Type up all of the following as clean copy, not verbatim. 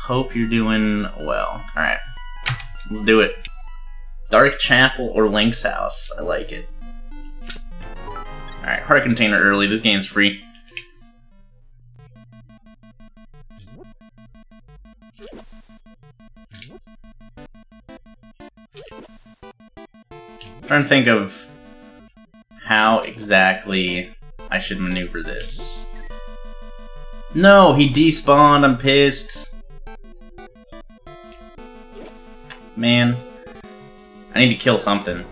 Hope you're doing well. Alright. Let's do it. Dark Chapel or Link's House. I like it. Alright, heart container early. This game's free. I'm trying to think of how exactly I should maneuver this. No, he despawned. I'm pissed. Man. I need to kill something.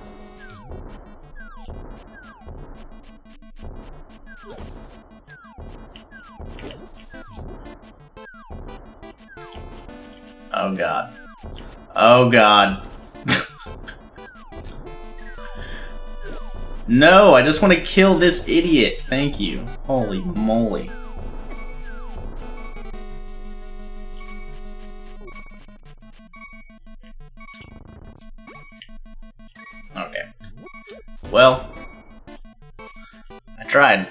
Oh god. Oh god. No, I just want to kill this idiot. Thank you. Holy moly. Okay. Well, I tried.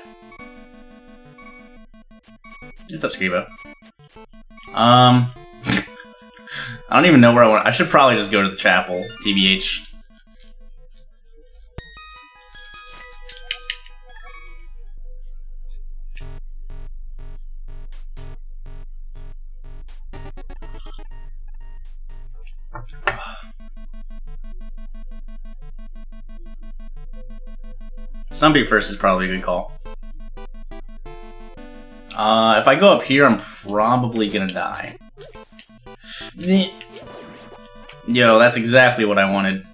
What's up, Scribo? I don't even know where I want. I should probably just go to the chapel, TBH. Stumpy first is probably a good call. If I go up here, I'm probably gonna die. Yo, that's exactly what I wanted.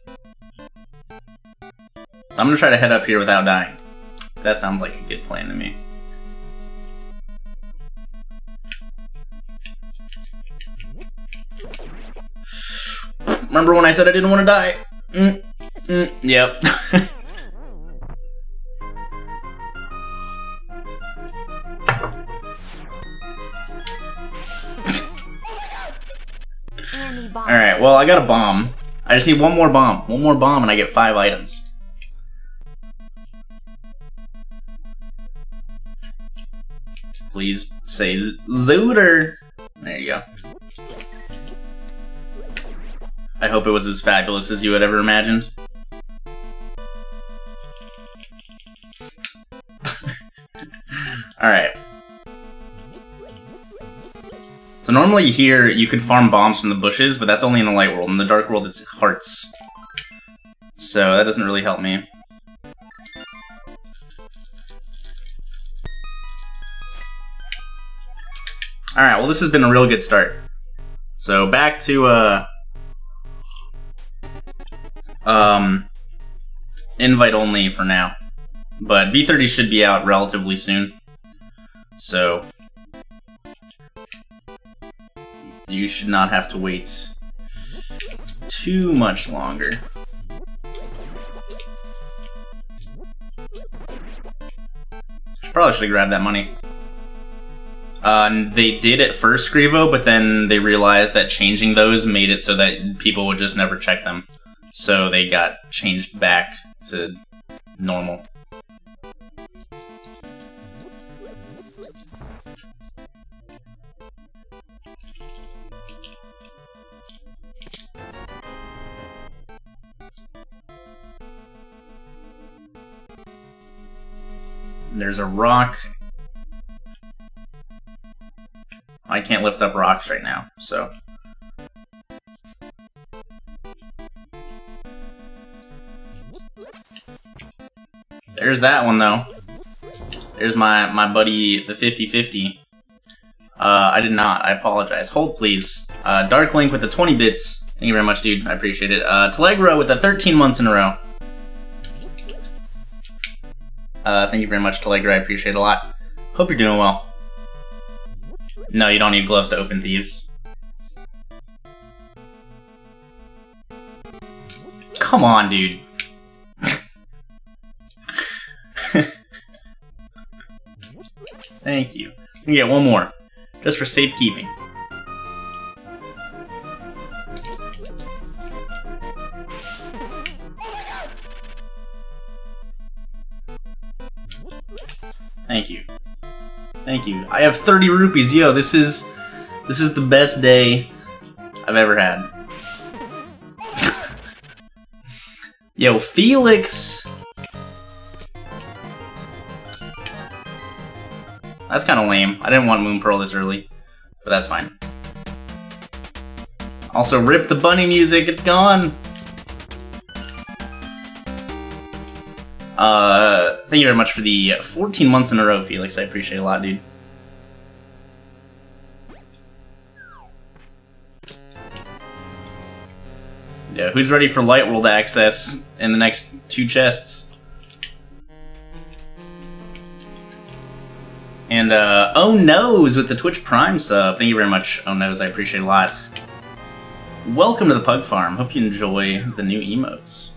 I'm gonna try to head up here without dying. That sounds like a good plan to me. Remember when I said I didn't want to die? Yep. Alright, well, I got a bomb. I just need one more bomb. One more bomb and I get 5 items. Please say Zooter. There you go. I hope it was as fabulous as you had ever imagined. Alright. So normally here, you could farm bombs from the bushes, but that's only in the light world. In the dark world, it's hearts. So that doesn't really help me. Alright, well this has been a real good start. So back to, invite only for now. But V30 should be out relatively soon. So you should not have to wait too much longer. Probably should have grabbed that money. They did at first, Scrivo, but then they realized that changing those made it so that people would just never check them. So they got changed back to normal. There's a rock. I can't lift up rocks right now, so. There's that one, though. There's my buddy, the 50/50. I did not. I apologize. Hold, please. Dark Link with the 20 bits. Thank you very much, dude. I appreciate it. Telegra with the 13 months in a row. Thank you very much, Telegra. I appreciate it a lot. Hope you're doing well. No, you don't need gloves to open thieves. Come on, dude. Thank you. We can get one more, just for safekeeping. Thank you. Thank you. I have 30 rupees. Yo, this is This is the best day I've ever had. Yo, Felix! That's kind of lame. I didn't want Moon Pearl this early, but that's fine. Also, rip the bunny music, it's gone! Thank you very much for the 14 months in a row, Felix. I appreciate it a lot, dude. Yeah, who's ready for Light World access in the next 2 chests? And, Oh No's with the Twitch Prime sub. Thank you very much, Oh No's. I appreciate it a lot. Welcome to the Pug Farm. Hope you enjoy the new emotes.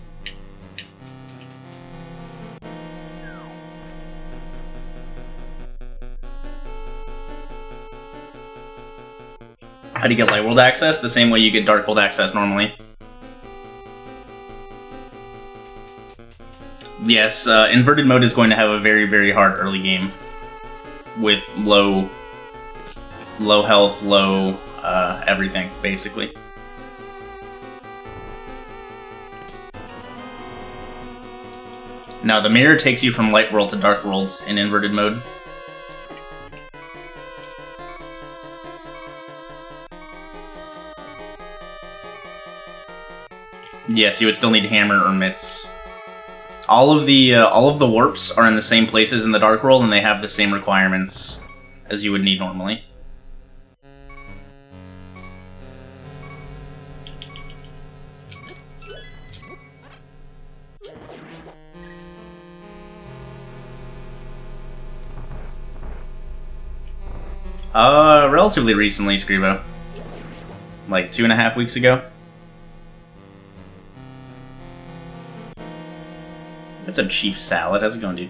How do you get Light World access? The same way you get Dark World access normally. Yes, Inverted Mode is going to have a very, very hard early game. With low health, low everything, basically. Now, the mirror takes you from Light World to Dark World in Inverted Mode. Yes, you would still need Hammer or Mitts. All of the warps are in the same places in the Dark World, and they have the same requirements as you would need normally. Relatively recently, Scribo. Like 2.5 weeks ago. What's up, Chief Salad? How's it going, dude?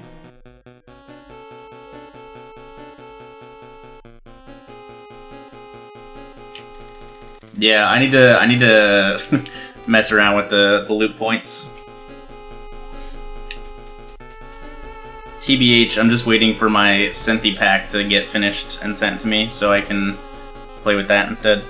Yeah, I need to mess around with the loot points. TBH, I'm just waiting for my Synthi pack to get finished and sent to me so I can play with that instead.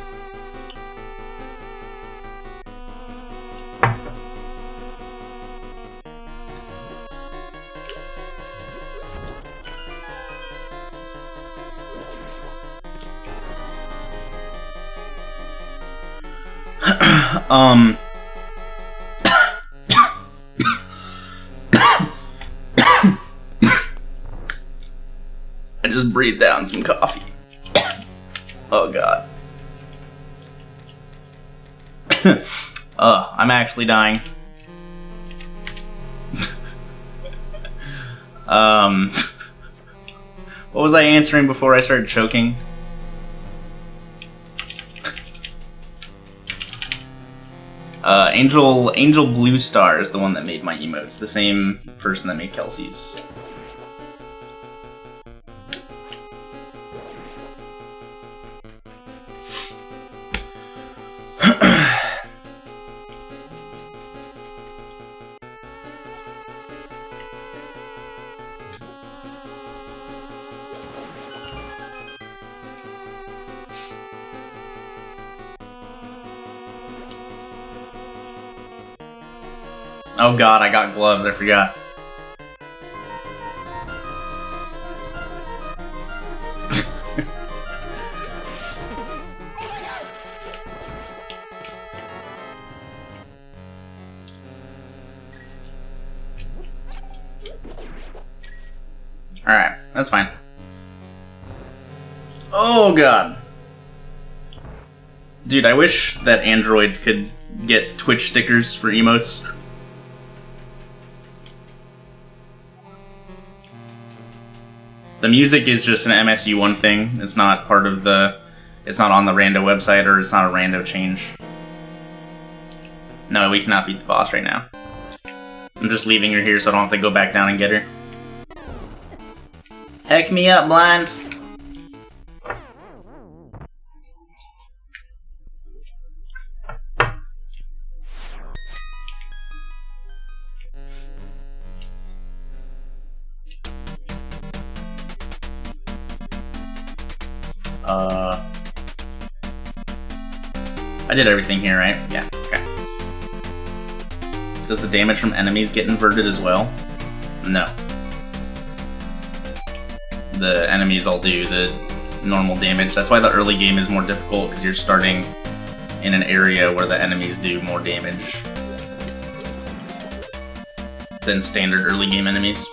I just breathed down some coffee. Oh god. I'm actually dying. What was I answering before I started choking? Angel Blue Star is the one that made my emotes. The same person that made Kelsey's. Oh god, I got gloves, I forgot. Alright, that's fine. Oh god. Dude, I wish that androids could get Twitch stickers for emotes. The music is just an MSU1 thing. It's not part of the... It's not on the rando website, or it's not a rando change. No, we cannot beat the boss right now. I'm just leaving her here so I don't have to go back down and get her. Heck me up, blind! I did everything here, right? Yeah, okay. Does the damage from enemies get inverted as well? No. The enemies all do the normal damage. That's why the early game is more difficult, because you're starting in an area where the enemies do more damage than standard early game enemies.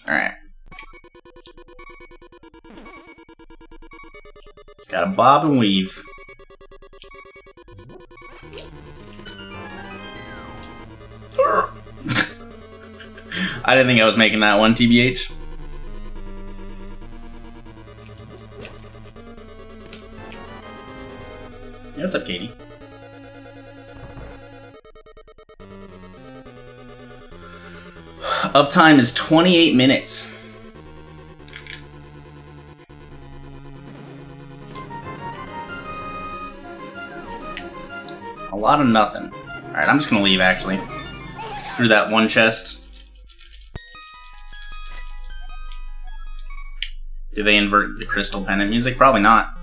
Alright. Gotta bob and weave. I didn't think I was making that one, TBH. Hey, what's up, Katie? Uptime is 28 minutes. A lot of nothing. Alright, I'm just gonna leave, actually. Screw that one chest. Do they invert the crystal pennant music? Probably not.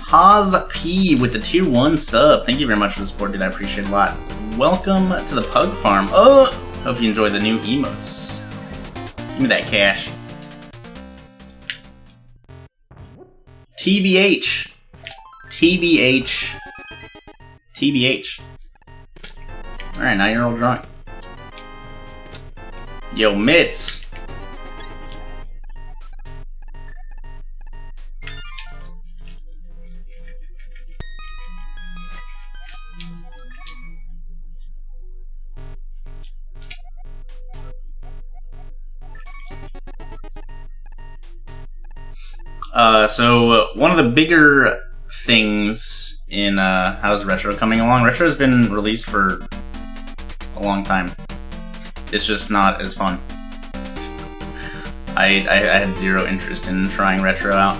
Haas P with the tier 1 sub. Thank you very much for the support, dude. I appreciate it a lot. Welcome to the Pug Farm. Oh! Hope you enjoy the new emotes. Give me that cash. TBH. TBH. TBH. Alright, now you're all drunk. Yo, Mitts. So one of the bigger things in how's Retro coming along? Retro has been released for a long time. It's just not as fun. I had zero interest in trying Retro out.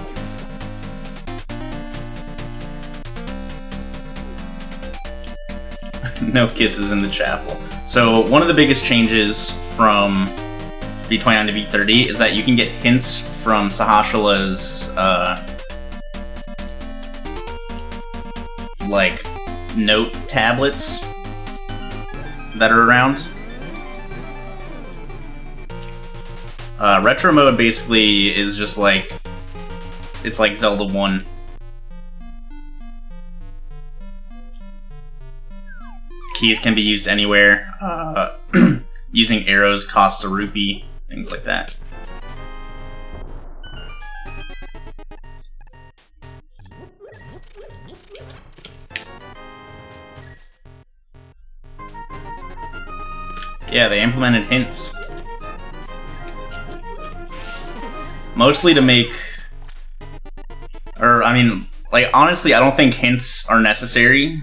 No kisses in the chapel. So one of the biggest changes from V29 to V30 is that you can get hints from Sahasrah's like note tablets that are around. Retro mode basically is just like, it's like Zelda 1. Keys can be used anywhere. Using arrows costs a rupee, things like that. Yeah, they implemented hints. Mostly to make... Or, I mean, like, honestly, I don't think hints are necessary.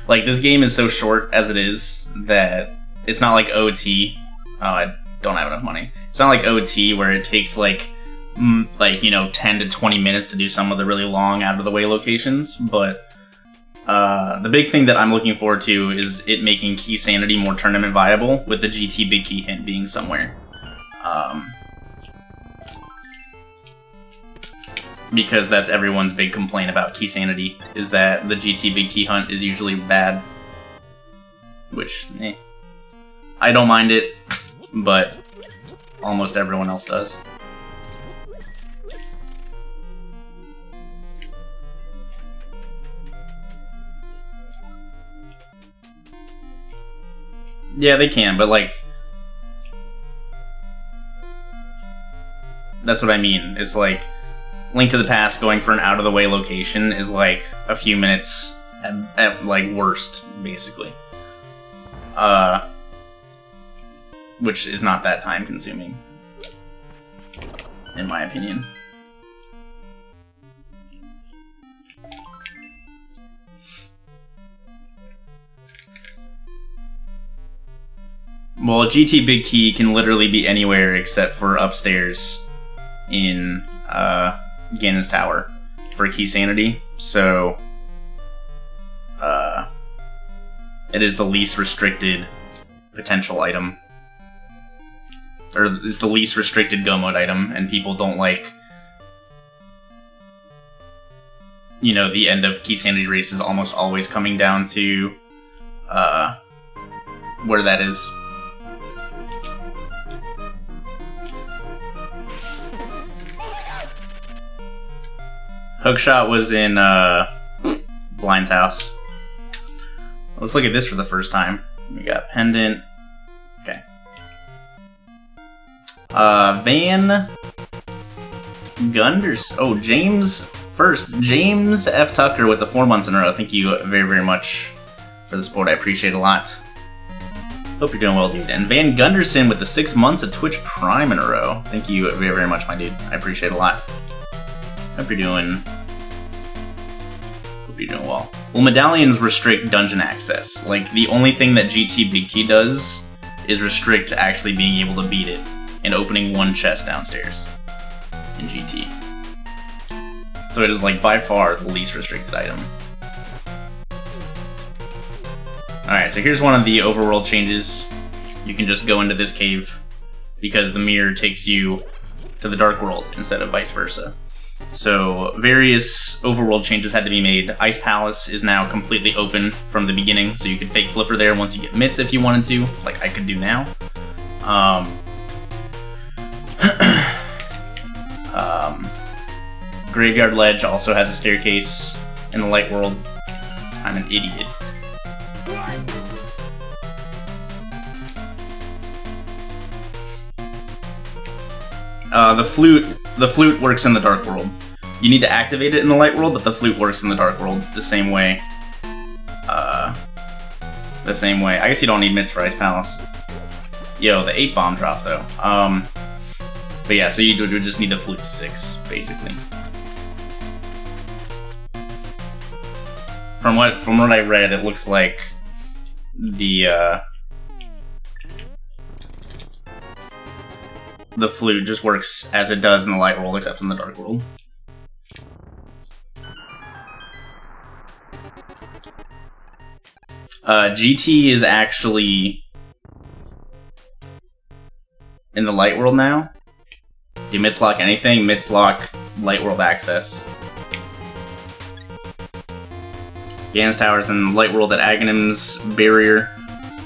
Like, this game is so short as it is that it's not like OT. Oh, I don't have enough money. It's not like OT where it takes, like, you know, 10 to 20 minutes to do some of the really long out-of-the-way locations, but... the big thing that I'm looking forward to is it making Key Sanity more tournament viable, with the GT Big Key hint being somewhere. Because that's everyone's big complaint about Key Sanity, is that the GT Big Key hunt is usually bad. Which, I don't mind it, but almost everyone else does. Yeah, they can, but like... That's what I mean. It's like, Link to the Past going for an out-of-the-way location is like a few minutes at like worst, basically. Which is not that time-consuming, in my opinion. Well, GT Big Key can literally be anywhere except for upstairs in Ganon's Tower for Key Sanity, so it is the least restricted potential item. Or it's the least restricted Go mode item, and people don't like, you know, the end of Key Sanity races almost always coming down to where that is. Hookshot was in Blind's house. Let's look at this for the first time. We got Pendant. Okay. Van Gunders. Oh, James first. James F. Tucker with the 4 months in a row. Thank you very, very much for the support. I appreciate it a lot. Hope you're doing well, dude. And Van Gunderson with the 6 months of Twitch Prime in a row. Thank you very, very much, my dude. I appreciate it a lot. Hope you're doing well. Well, medallions restrict dungeon access. Like, the only thing that GT Big Key does is restrict actually being able to beat it and opening one chest downstairs in GT. So it is, like, by far the least restricted item. Alright, so here's one of the overworld changes. You can just go into this cave because the mirror takes you to the Dark World instead of vice versa. So various overworld changes had to be made. Ice Palace is now completely open from the beginning, so you could fake Flipper there once you get mitts if you wanted to, like I could do now. Graveyard Ledge also has a staircase in the Light World. I'm an idiot. The flute works in the Dark World. You need to activate it in the Light World, but the flute works in the Dark World the same way. I guess you don't need mitts for Ice Palace. Yo, the 8 bomb drop though. But yeah, so you would just need a flute to 6, basically. From what I read, it looks like the flute just works as it does in the Light World, except in the Dark World. GT is actually in the Light World now. Do mitts lock anything? Mitts lock Light World access. Ganon's Tower is in the Light World at Aghanim's Barrier.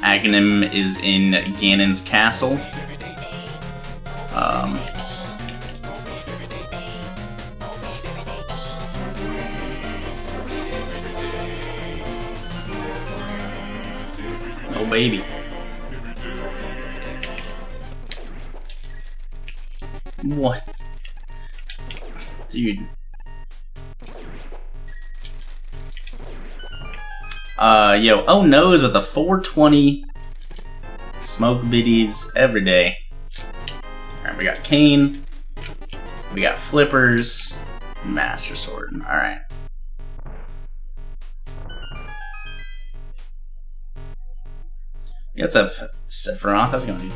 Aghanim is in Ganon's Castle. Oh baby. What? Dude. Yo, Oh No's with a 420. Smoke biddies every day. Alright, we got Kane. We got Flippers. Master Sword. Alright. Yeah, what's up, Sephiroth? How's it going, dude?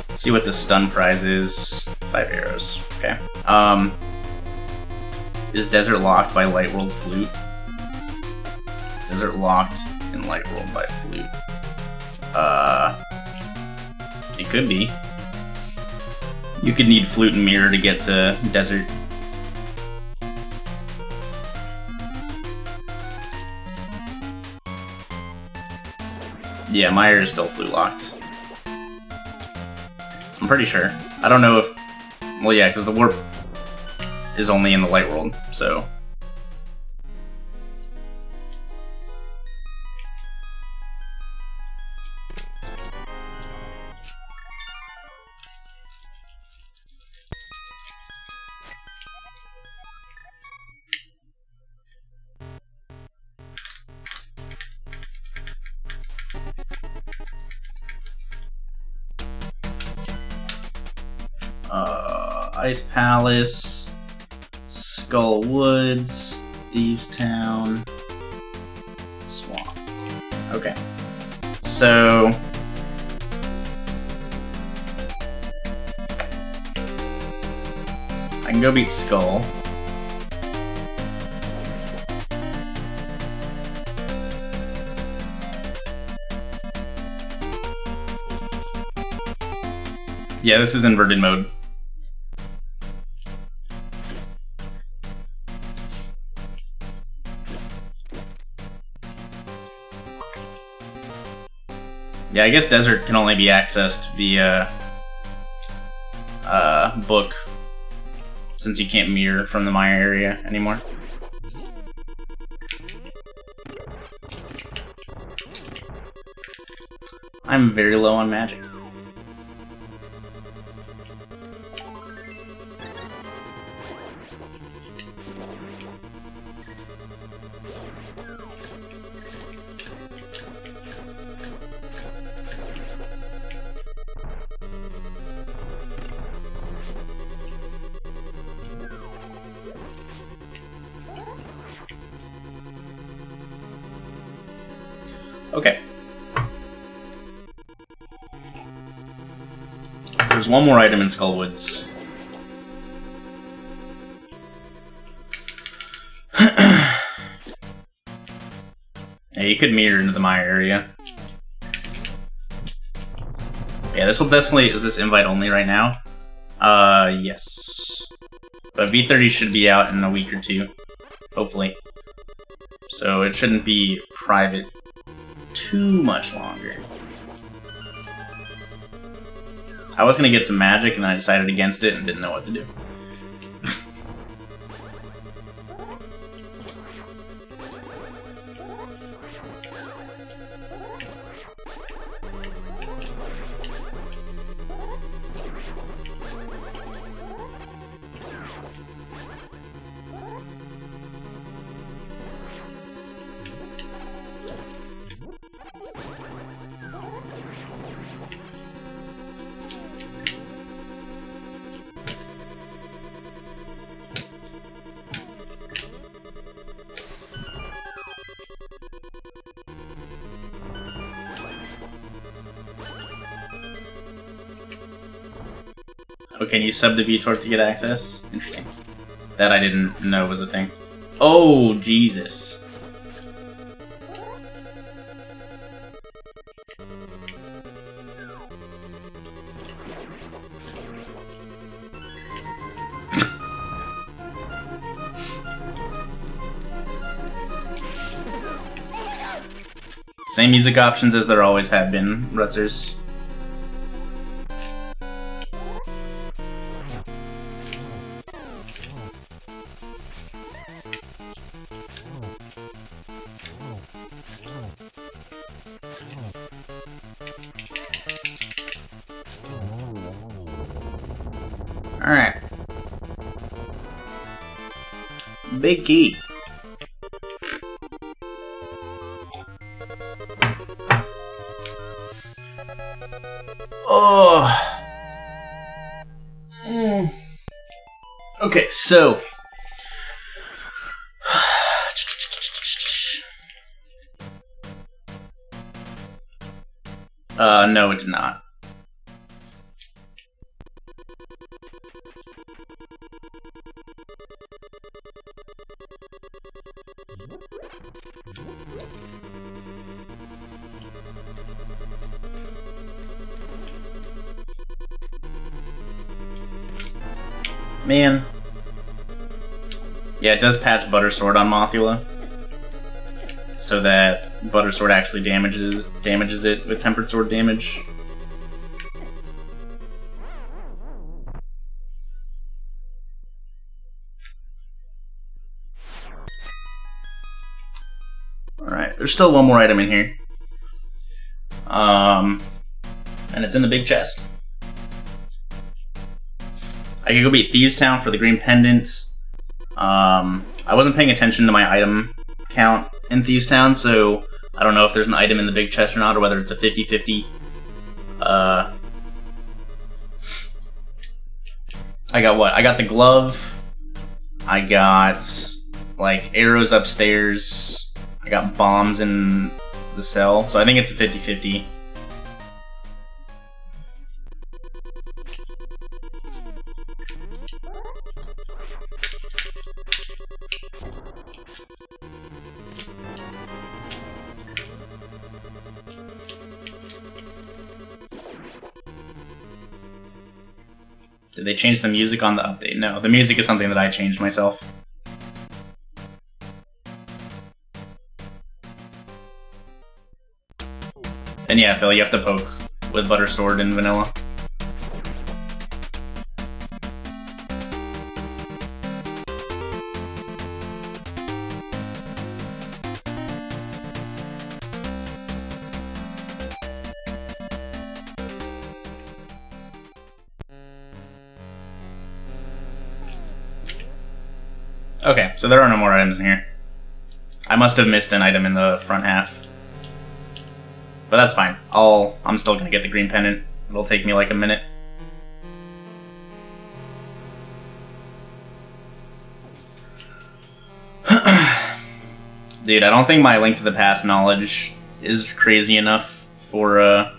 Let's see what the stun prize is. 5 arrows. Okay. Is Desert locked by Light World Flute? Is Desert locked in Light World by Flute? It could be. You could need Flute and Mirror to get to Desert. Yeah, Meyer is still Flute locked. I'm pretty sure. I don't know if... Well, yeah, because the warp is only in the Light World, so... Ice Palace, Skull Woods, Thieves Town, Swamp. Okay. So... I can go beat Skull. Yeah, this is inverted mode. Yeah, I guess Desert can only be accessed via book, since you can't mirror from the Maya area anymore. I'm very low on magic. Okay. There's one more item in Skullwoods. Yeah, you could mirror into the Maya area. Yeah, this will definitely... Is this invite only right now? Yes. But V30 should be out in a week or two. Hopefully. So it shouldn't be private too much longer. I was gonna get some magic and then I decided against it and didn't know what to do. Oh, can you sub to VTOR to get access? Interesting. That I didn't know was a thing. Oh, Jesus. Same music options as there always have been, Rutzers. Alright. Big key. Oh. Okay, so. No, it did not. Man. Yeah, it does patch Butter Sword on Mothula, so that Butter Sword actually damages it with Tempered Sword damage. Alright, there's still one more item in here. And it's in the big chest. I could go beat Thieves Town for the green pendant. I wasn't paying attention to my item count in Thieves Town, so I don't know if there's an item in the big chest or not, or whether it's a 50-50. I got what? I got the glove. I got, like, arrows upstairs. I got bombs in the cell, so I think it's a 50-50. Did they change the music on the update? No, the music is something that I changed myself. And yeah, Phil, you have to poke with Butter Sword and Vanilla. Okay, so there are no more items in here. I must have missed an item in the front half. But that's fine. I'm still gonna get the green pennant. It'll take me like a minute. Dude, I don't think my Link to the Past knowledge is crazy enough for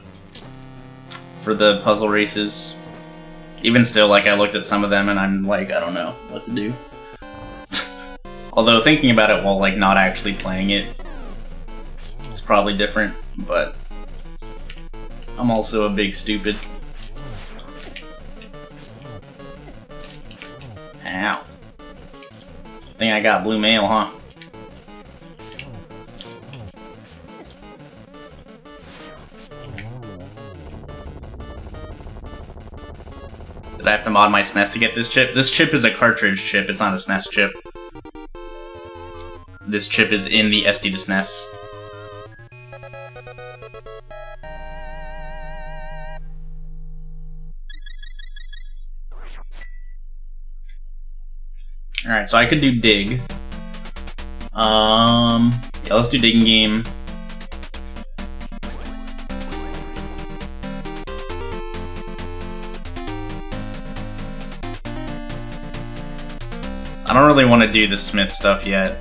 the puzzle races. Even still, like, I looked at some of them and I'm like, I don't know what to do. Although thinking about it while like not actually playing it, it's probably different, but I'm also a big stupid. Ow. I think I got blue mail, huh? Did I have to mod my SNES to get this chip? This chip is a cartridge chip, it's not a SNES chip. This chip is in the SD to SNES. Alright, so I could do dig. Yeah, let's do digging game. I don't really want to do the Smith stuff yet.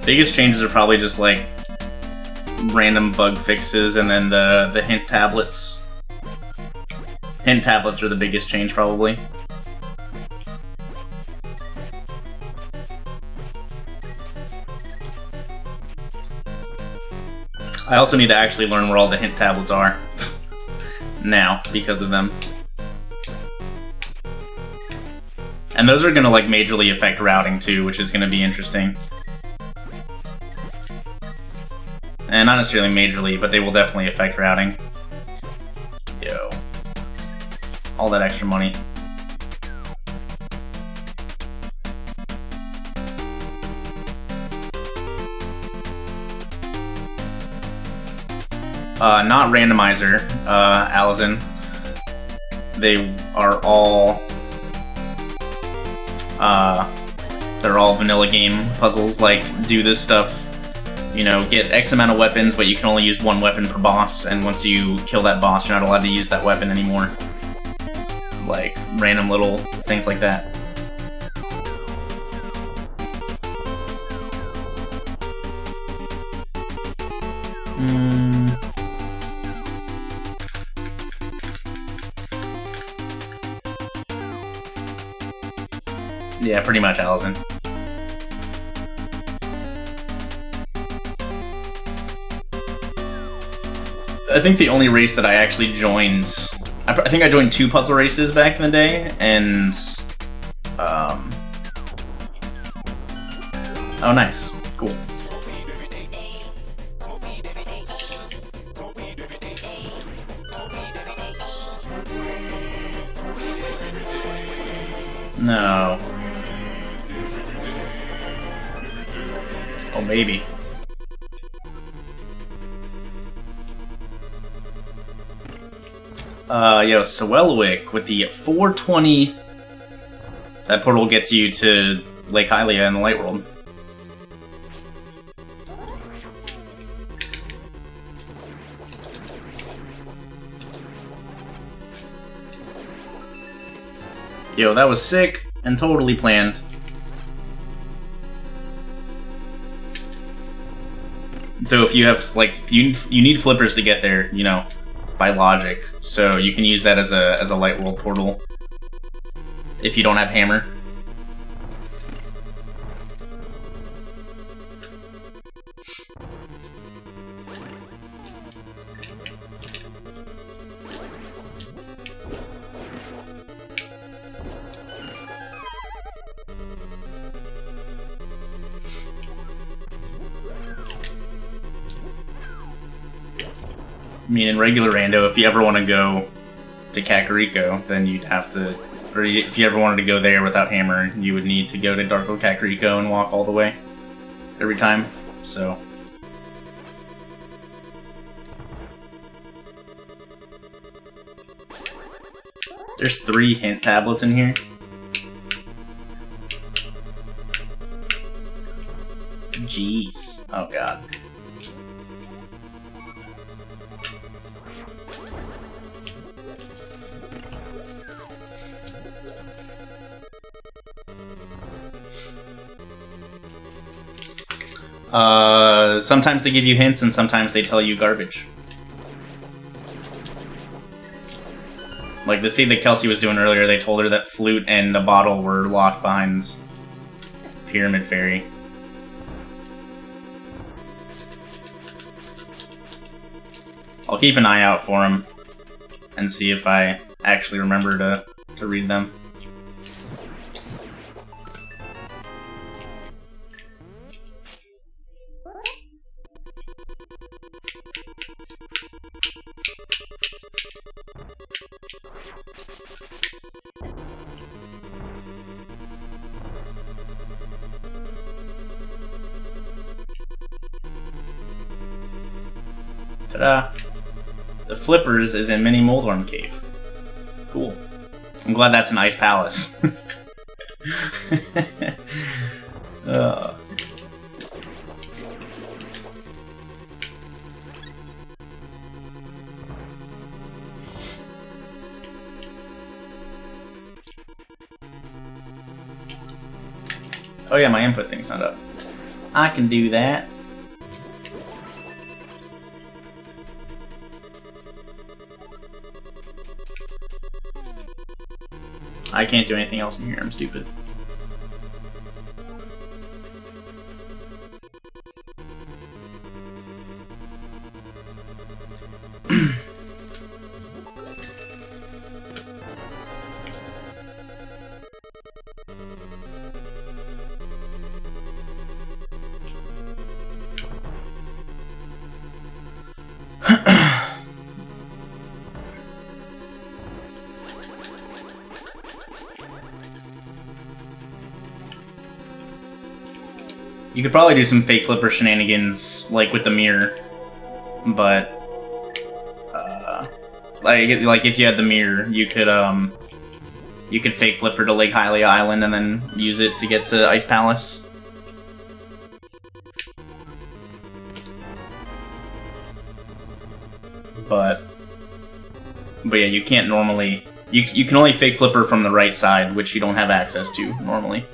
Biggest changes are probably just like random bug fixes and then the hint tablets. Hint tablets are the biggest change probably. I also need to actually learn where all the hint tablets are now because of them. And those are gonna like majorly affect routing too, which is gonna be interesting. And not necessarily majorly, but they will definitely affect routing. Yo. All that extra money. Not randomizer, Allison. They are all... they're all vanilla game puzzles, like, do this stuff, you know, get X amount of weapons, but you can only use one weapon per boss, and once you kill that boss, you're not allowed to use that weapon anymore. Like, random little things like that. Yeah, pretty much, Allison. I think the only race that I actually joined... I think I joined 2 puzzle races back in the day, and... Oh, nice. Cool. No. Oh, maybe. Yo, Swellwick with the 420. That portal gets you to Lake Hylia in the Light World. Yo, that was sick and totally planned. So if you have, like, you need flippers to get there, you know, by logic. So you can use that as a Light World portal if you don't have hammer. mean, in regular rando, if you ever want to go to Kakariko, then you'd have to... Or if you ever wanted to go there without Hammer, you would need to go to Darko Kakariko and walk all the way. Every time, so... There's 3 hint tablets in here. Jeez. Oh god. Sometimes they give you hints and sometimes they tell you garbage. Like the scene that Kelsey was doing earlier, they told her that Flute and the bottle were locked behind Pyramid Fairy. I'll keep an eye out for them and see if I actually remember to read them. Ta-da! The Flippers is in Mini Moldworm Cave. Cool. I'm glad that's an ice palace. Oh yeah, my input thing's not up. I can do that. I can't do anything else in here, I'm stupid. You could probably do some fake flipper shenanigans, like with the mirror, but like if you had the mirror, you could fake flipper to Lake Hylia Island and then use it to get to Ice Palace. But yeah, you can't normally. You can only fake flipper from the right side, which you don't have access to normally.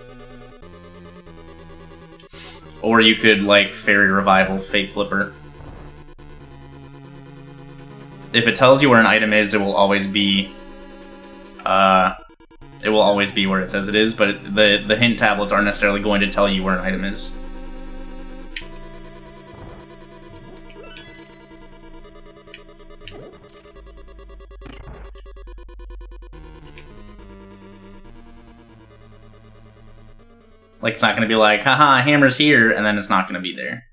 Or you could, like, Fairy Revival fake flipper. If it tells you where an item is, it will always be where it says it is, but the hint tablets aren't necessarily going to tell you where an item is. Like, it's not going to be like, haha, Hammer's here, and then it's not going to be there.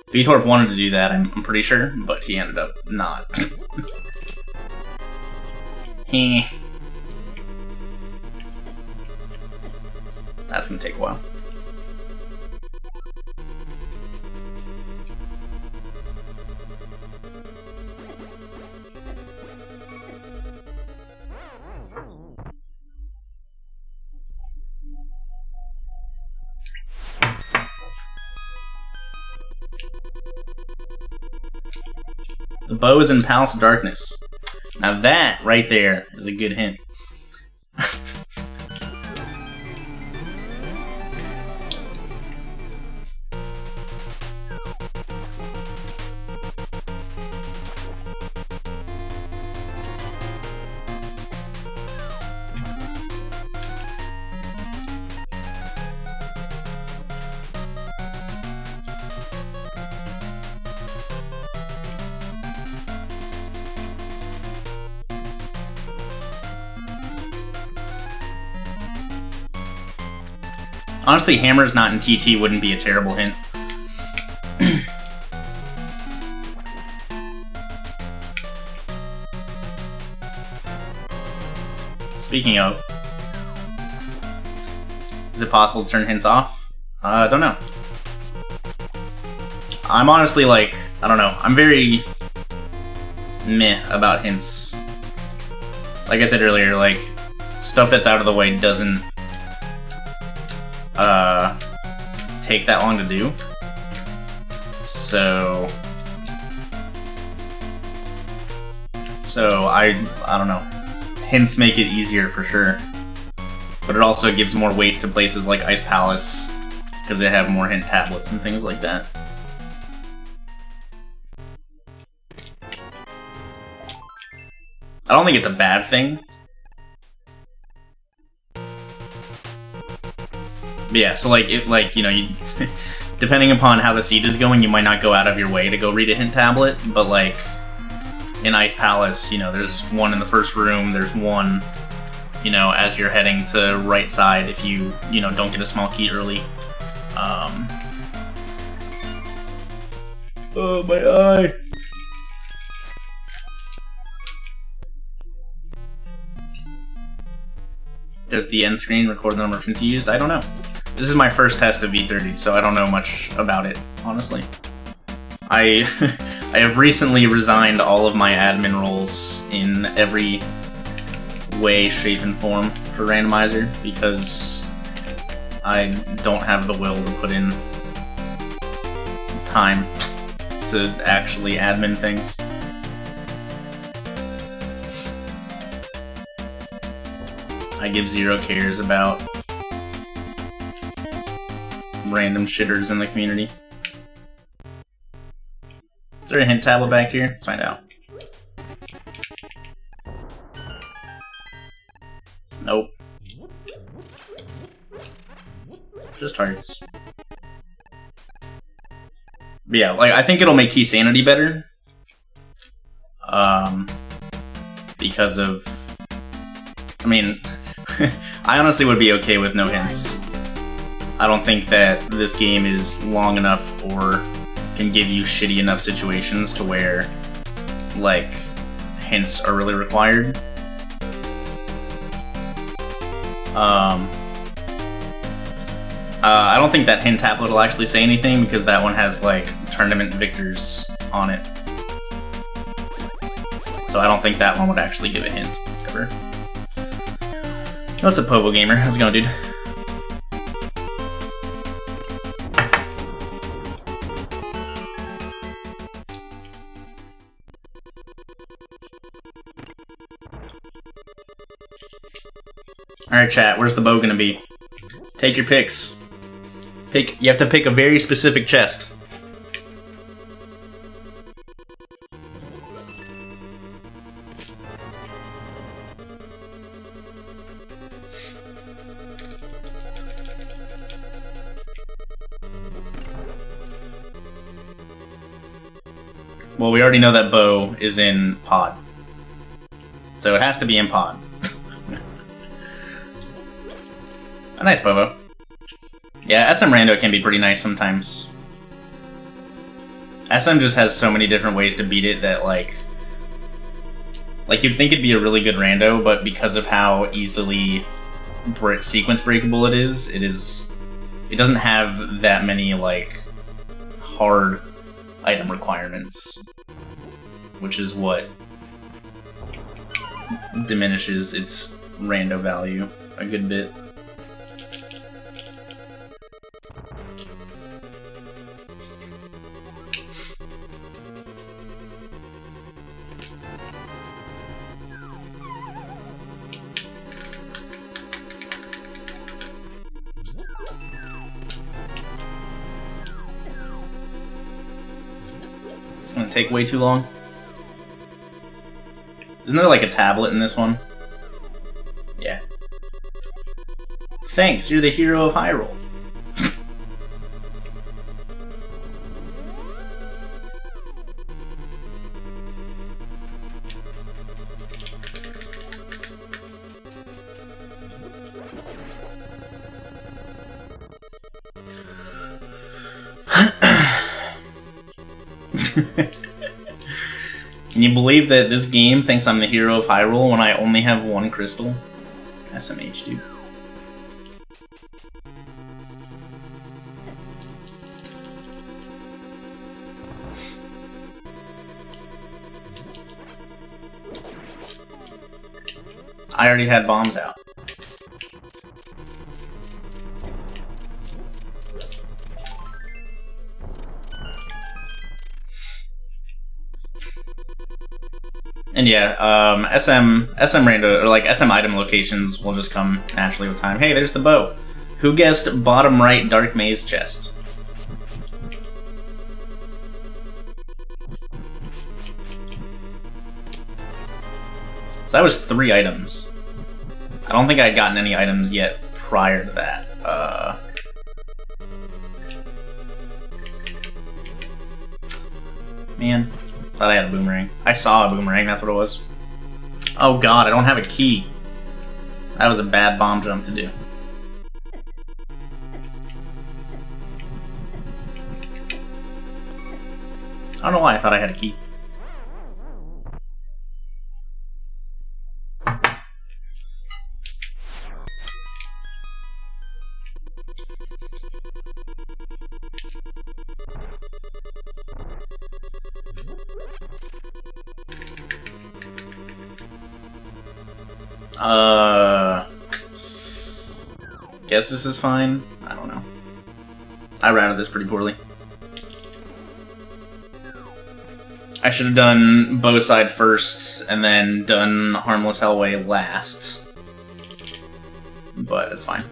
V30 wanted to do that, I'm pretty sure, but he ended up not. Heh. That's going to take a while. The bow is in Palace of Darkness. Now that, right there, is a good hint. Honestly, Hammer's not in TT wouldn't be a terrible hint. Speaking of, is it possible to turn hints off? I don't know. I'm honestly like, I don't know. I'm very meh about hints. Like I said earlier, like, stuff that's out of the way doesn't take that long to do. So I don't know. Hints make it easier for sure. But it also gives more weight to places like Ice Palace, because they have more hint tablets and things like that. I don't think it's a bad thing. But yeah, so like, you know, you depending upon how the seed is going, you might not go out of your way to go read a hint tablet, but like, in Ice Palace, you know, there's one in the first room, there's one, you know, as you're heading to right side if you know, don't get a small key early. Oh, my eye! Does the end screen record the number of hints you used? I don't know. This is my first test of V30, so I don't know much about it, honestly. I have recently resigned all of my admin roles in every way, shape, and form for Randomizer because I don't have the will to put in time to actually admin things. I give zero cares about random shitters in the community. Is there a hint tablet back here? Let's find out. Nope. Just hearts. But yeah, like, I think it'll make Key Sanity better. Because of... I mean, I honestly would be okay with no hints. I don't think that this game is long enough or can give you shitty enough situations to where, like, hints are really required. I don't think that hint tablet will actually say anything because that one has, like, tournament victors on it. So I don't think that one would actually give a hint, ever. What's up, Povo Gamer? How's it going, dude? Alright, chat, where's the bow gonna be? Take your picks. You have to pick a very specific chest. Well, we already know that bow is in pod. So it has to be in pod. A nice Povo. Yeah, SM Rando can be pretty nice sometimes. SM just has so many different ways to beat it that, like you'd think it'd be a really good rando, but because of how easily sequence breakable it doesn't have that many, like, hard item requirements, which is what diminishes its rando value a good bit. It's gonna take way too long. Isn't there like a tablet in this one? Yeah. Thanks, you're the hero of Hyrule. Can you believe that this game thinks I'm the hero of Hyrule when I only have one crystal? SMH, dude. I already had bombs out. And yeah, SM rando, or like SM item locations will just come naturally with time. Hey, there's the bow. Who guessed bottom right dark maze chest? So that was 3 items. I don't think I'd gotten any items yet prior to that. Man, thought I had a boomerang. I saw a boomerang, that's what it was. Oh god, I don't have a key. That was a bad bomb jump to do. I don't know why I thought I had a key. Guess this is fine? I don't know. I routed this pretty poorly. I should have done bow side first, and then done Harmless Hellway last. But it's fine.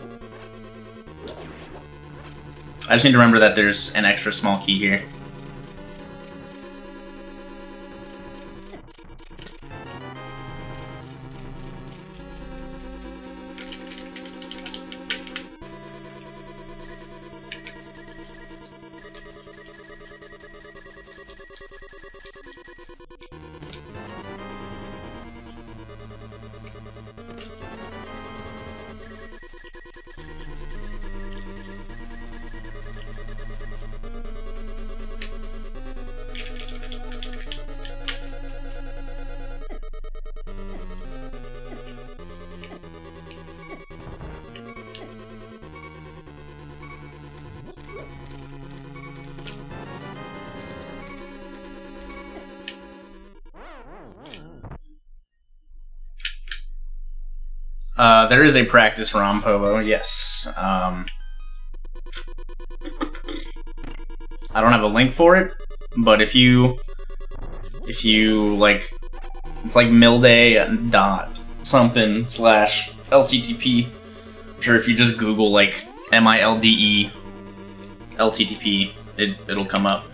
I just need to remember that there's an extra small key here. There is a practice ROM, Polo, yes. I don't have a link for it, but if you like, it's like milday dot something slash LTTP. I'm sure if you just Google like MILDE LTTP, it'll come up.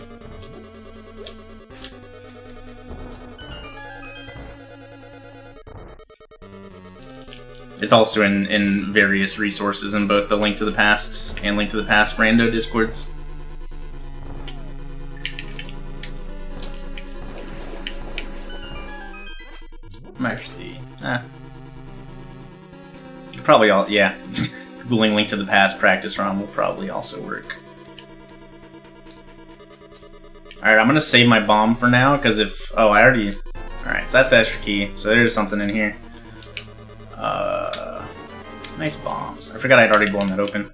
It's also in various resources in both the Link to the Past and Link to the Past rando discords. I'm actually, probably all, yeah. Googling Link to the Past practice ROM will probably also work. Alright, I'm gonna save my bomb for now, because if, oh, I already, alright, so that's the extra key, so there's something in here. Nice bombs. I forgot I'd already blown that open.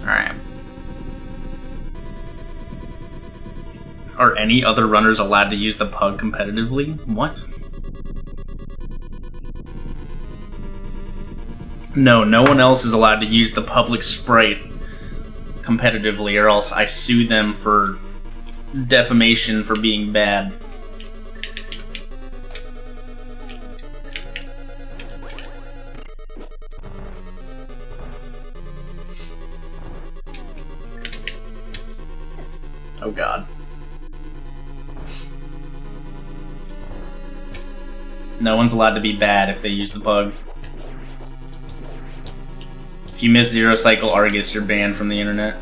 Alright. Are any other runners allowed to use the pug competitively? What? No, no one else is allowed to use the public sprite competitively, or else I sue them for defamation for being bad. Oh god. No one's allowed to be bad if they use the pug. If you miss Zero Cycle Argus, you're banned from the internet.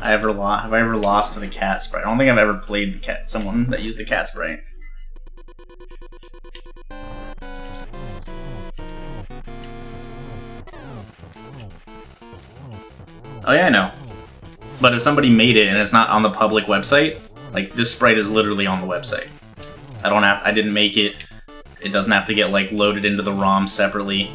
Have I ever lost to the cat sprite? I don't think I've ever played someone that used the cat sprite. Oh yeah, I know. But if somebody made it and it's not on the public website, like this sprite is literally on the website. I didn't make it. It doesn't have to get like loaded into the ROM separately.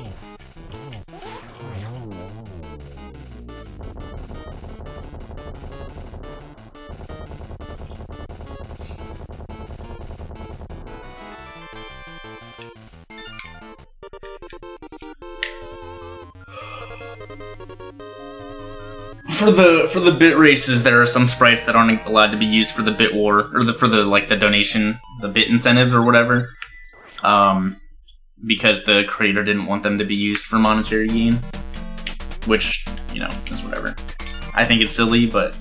For the bit races, there are some sprites that aren't allowed to be used for the bit war or for the donation, the bit incentive or whatever, because the creator didn't want them to be used for monetary gain, which, you know, is whatever. I think it's silly, but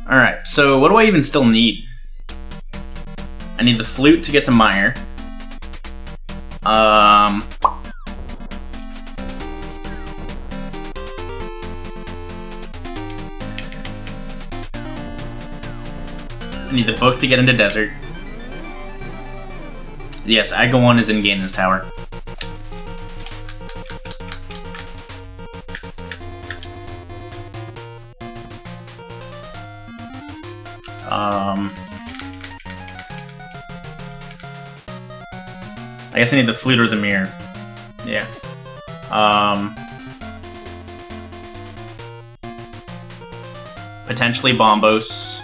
all right. So what do I even still need? I need the flute to get to Meyer. I need the book to get into Desert. Yes, Agawon is in Ganon's Tower. I guess I need the flute or the mirror. Yeah. Potentially Bombos.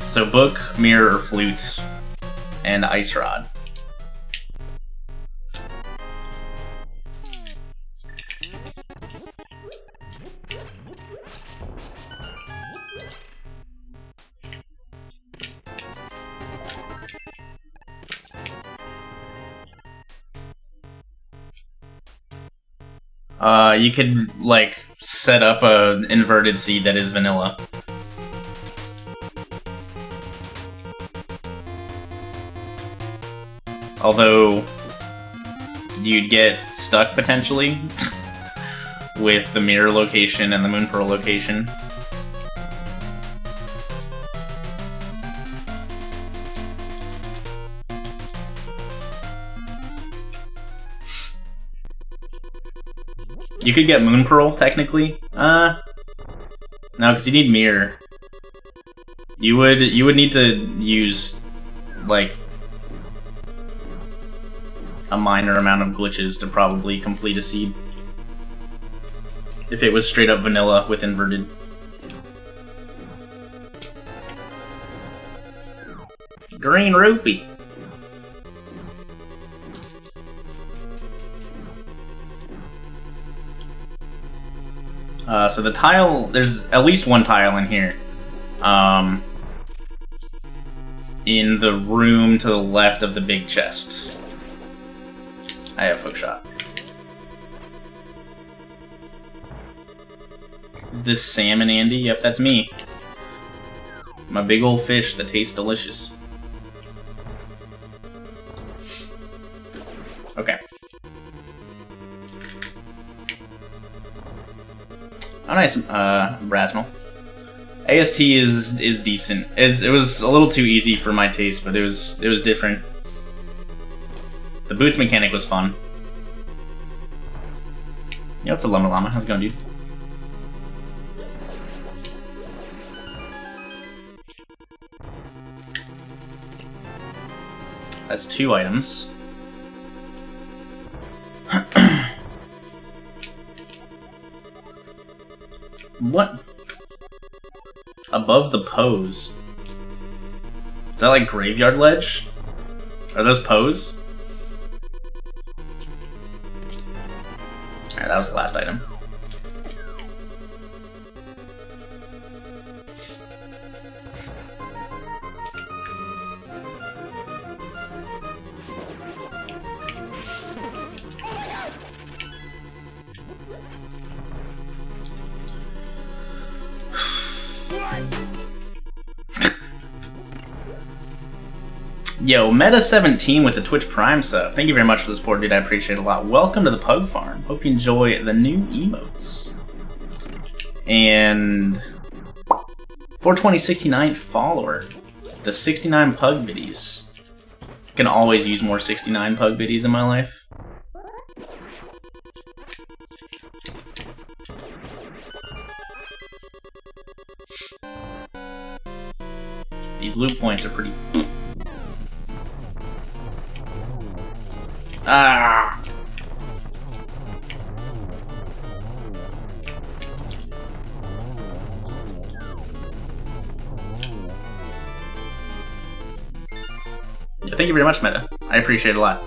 So book, mirror, or flute, and ice rod. You could, like, set up an inverted seed that is vanilla. Although, you'd get stuck, potentially, with the mirror location and the moon pearl location. You could get Moon Pearl, technically. No, because you need Mirror. You would need to use, like, a minor amount of glitches to probably complete a seed. If it was straight up vanilla with inverted. Green rupee. So the tile, there's at least one tile in here. In the room to the left of the big chest. I have hookshot. Is this Salmon Andy? Yep, that's me. My big old fish that tastes delicious. Okay. Oh, nice, Braznell. AST is decent. It was a little too easy for my taste, but it was different. The boots mechanic was fun. Yeah, it's a Llama Llama. How's it going, dude? That's 2 items. What? Above the pose? Is that like Graveyard Ledge? Are those pose? Alright, that was the last item. Yo, Meta17 with the Twitch Prime sub. Thank you very much for the support, dude. I appreciate it a lot. Welcome to the Pug Farm. Hope you enjoy the new emotes. And 42069 follower. The 69 pug biddies. Can always use more 69 pug biddies in my life. These loot points are pretty... Ah! Thank you very much, Meta. I appreciate it a lot.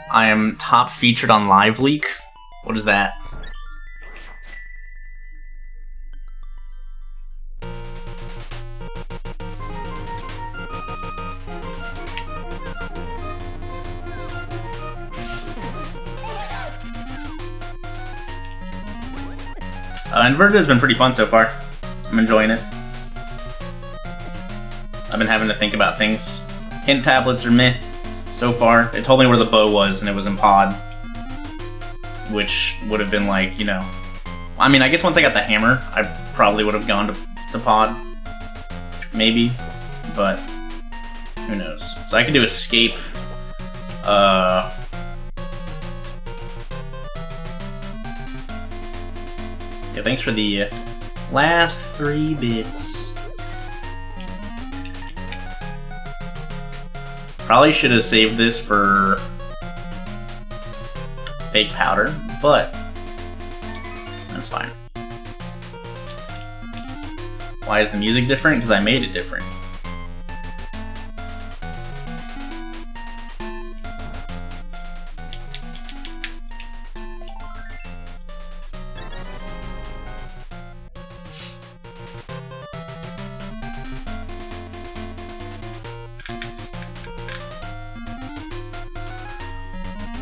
I am top featured on Live Leak. What is that? Inverted has been pretty fun so far. I'm enjoying it. I've been having to think about things. Hint tablets are meh so far. It told me where the bow was, and it was in pod. Which would have been like, you know... I mean, I guess once I got the hammer, I probably would have gone to pod. Maybe. But, who knows. So I could do escape. Yeah, thanks for the last 3 bits. Probably should have saved this for fake powder, but that's fine. Why is the music different? Because I made it different.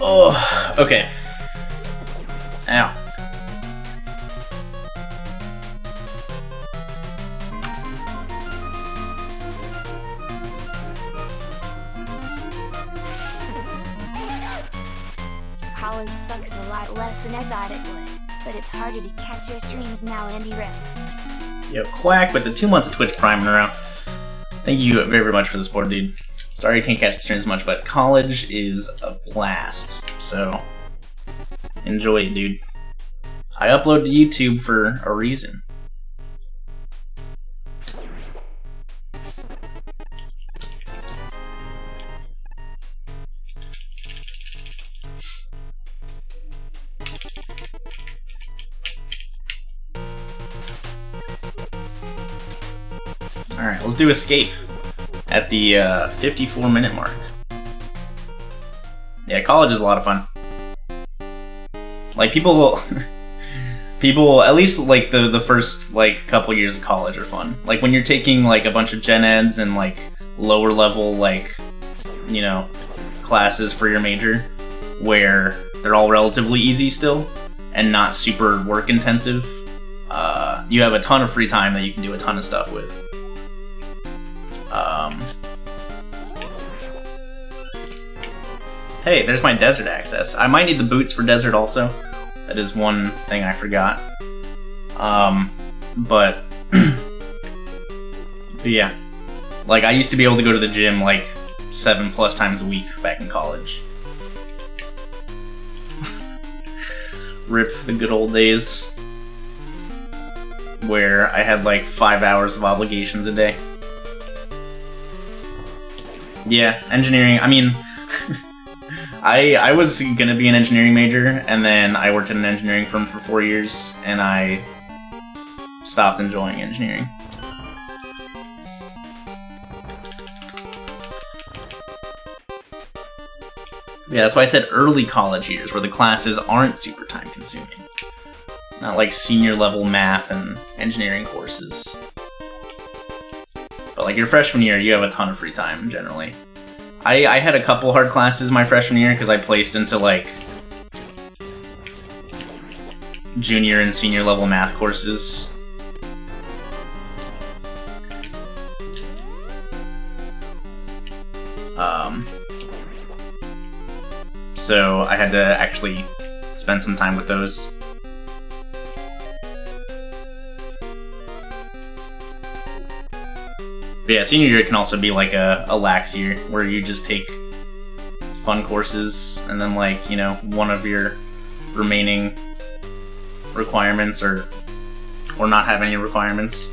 Oh, okay. Ow. College sucks a lot less than I thought it would, but it's harder to catch your streams now, Andy Rip. Yo, Quack with the 2 months of Twitch Prime in a row. Thank you very, very much for the support, dude. Sorry I can't catch the streams as much, but college is a blast, so enjoy it, dude. I upload to YouTube for a reason. Alright, let's do escape at the 54-minute mark. Yeah, college is a lot of fun. Like, people, at least, like, the first, like, couple years of college are fun. Like, when you're taking, like, a bunch of gen eds and, like, lower level, like, you know, classes for your major, where they're all relatively easy still, and not super work intensive, you have a ton of free time that you can do a ton of stuff with. Hey, there's my desert access. I might need the boots for desert also. That is one thing I forgot. But yeah. Like, I used to be able to go to the gym, like, 7+ times a week back in college. Rip the good old days. Where I had, like, 5 hours of obligations a day. Yeah, engineering, I mean... I was gonna be an engineering major, and then I worked at an engineering firm for 4 years, and I stopped enjoying engineering. Yeah, that's why I said early college years, where the classes aren't super time-consuming. Not like senior-level math and engineering courses. But like your freshman year, you have a ton of free time, generally. I had a couple hard classes my freshman year because I placed into like junior and senior level math courses So I had to actually spend some time with those. But yeah, senior year can also be like a lax year where you just take fun courses and then, like, you know, one of your remaining requirements or not have any requirements.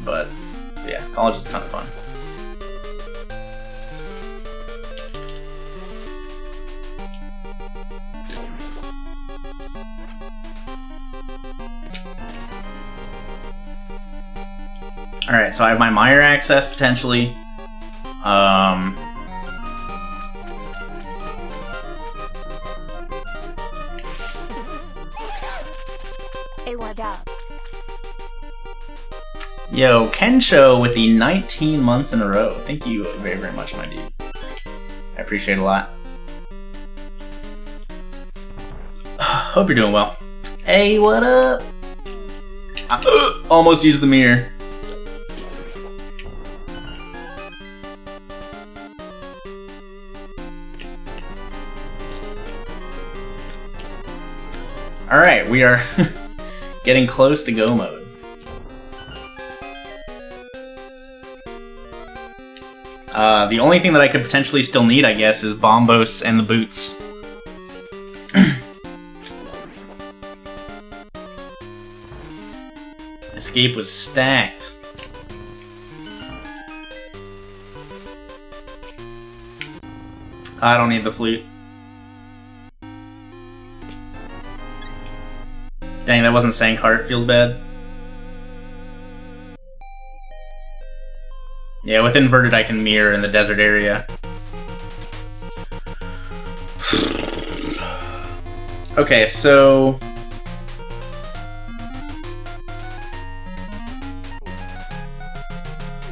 But yeah, college is a ton of fun. Alright, so I have my Meyer access potentially. Hey, what up? Yo, Kensho with the 19 months in a row. Thank you very, very much, my dude. I appreciate it a lot. Hope you're doing well. Hey, what up? I almost used the mirror. Alright, we are getting close to go mode. The only thing that I could potentially still need, I guess, is Bombos and the boots. Escape was stacked. I don't need the flute. Dang, that wasn't Sank Heart. Feels bad. Yeah, with inverted I can mirror in the desert area. Okay, so...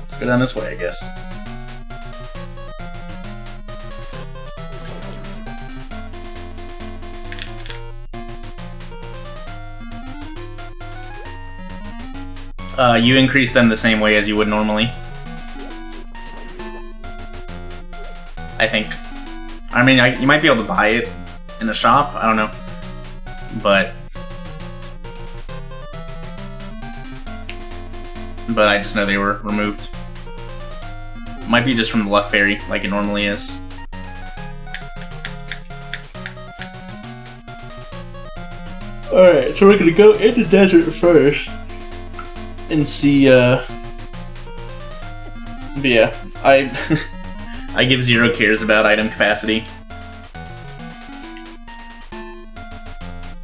let's go down this way, I guess. You increase them the same way as you would normally. I think. I mean, you might be able to buy it in a shop, I don't know. But I just know they were removed. Might be just from the Luck Fairy, like it normally is. Alright, so we're gonna go in the desert first and see, but yeah, I give 0 cares about item capacity.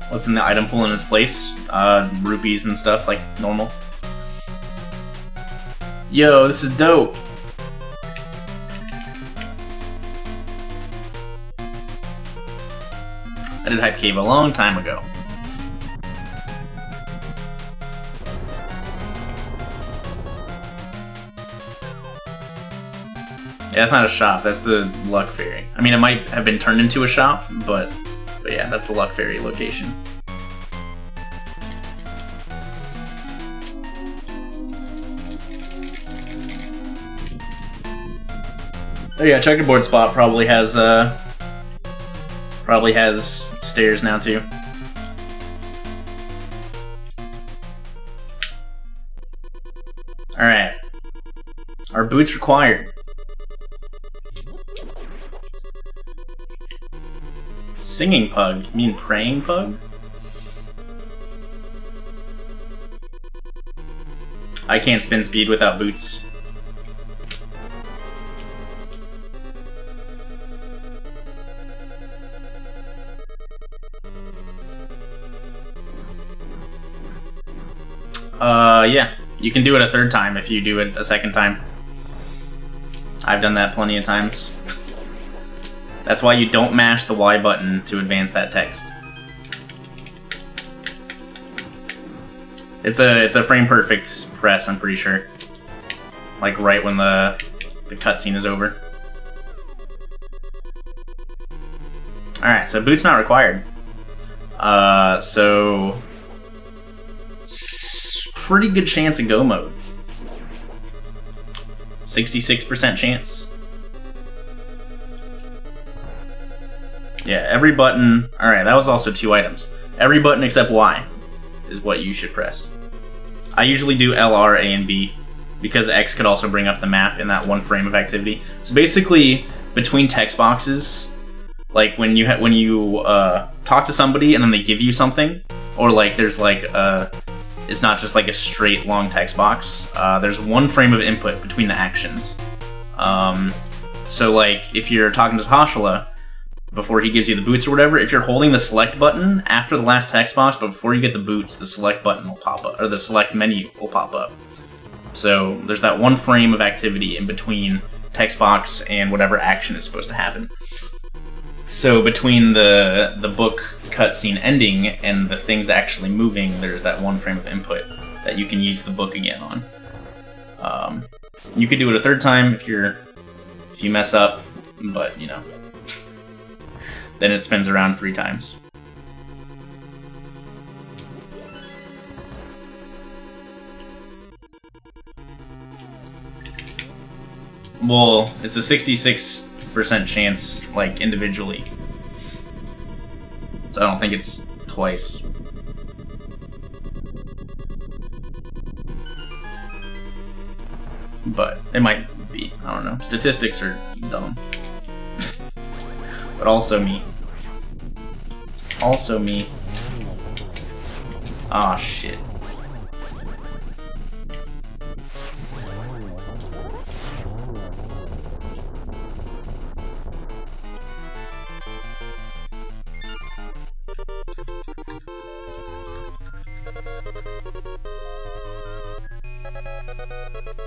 What's in the item pool in its place? Rupees and stuff, like normal. Yo, this is dope! I did Hype Cave a long time ago. Yeah, that's not a shop, that's the Luck Fairy. I mean, it might have been turned into a shop, but yeah, that's the Luck Fairy location. Oh yeah, Checkerboard Spot probably has stairs now too. Alright. Are boots required? Singing pug? You mean praying pug? I can't spin speed without boots. Yeah. You can do it a third time if you do it a second time. I've done that plenty of times. That's why you don't mash the Y button to advance that text. It's a frame perfect press, I'm pretty sure. Like right when the cutscene is over. Alright, so boots not required. So pretty good chance of go mode. 66% chance. Yeah, every button... Alright, that was also 2 items. Every button except Y is what you should press. I usually do L, R, A, and B, because X could also bring up the map in that one frame of activity. So basically, between text boxes, like when you talk to somebody and then they give you something, or like there's like it's not just like a straight long text box. There's one frame of input between the actions. So like if you're talking to Hashala before he gives you the boots or whatever, if you're holding the select button after the last text box, but before you get the boots, the select button will pop up, or the select menu will pop up. So there's that one frame of activity in between text box and whatever action is supposed to happen. So between the book cutscene ending and the things actually moving, there's that one frame of input that you can use the book again on. You could do it a third time if you mess up, but you know, then it spins around 3 times. Well, it's a 66% chance, like, individually. So I don't think it's twice. But it might be. I don't know. Statistics are dumb. But also me. Also me. Ah, shit.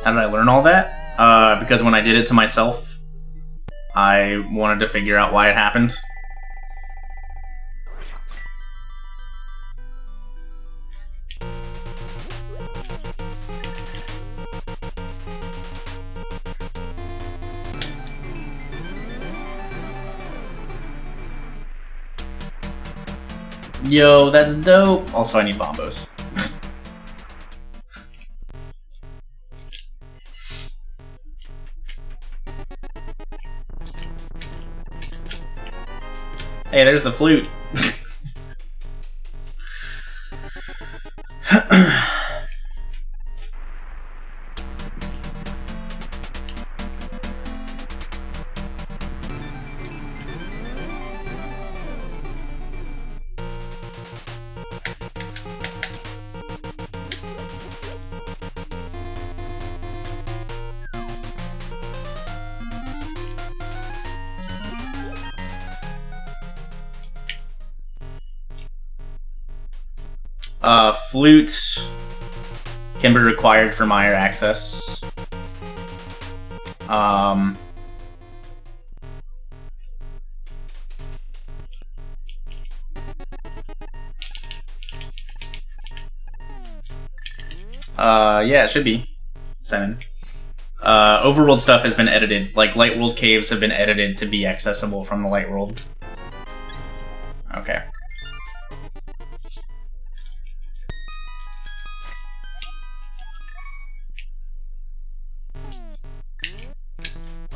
How did I learn all that? Because when I did it to myself, I wanted to figure out why it happened. Yo, that's dope! Also, I need bombos. Hey, there's the flute. Flute can be required for Meyer access. Yeah, it should be 7. Overworld stuff has been edited. Like, Light World caves have been edited to be accessible from the Light World. Okay.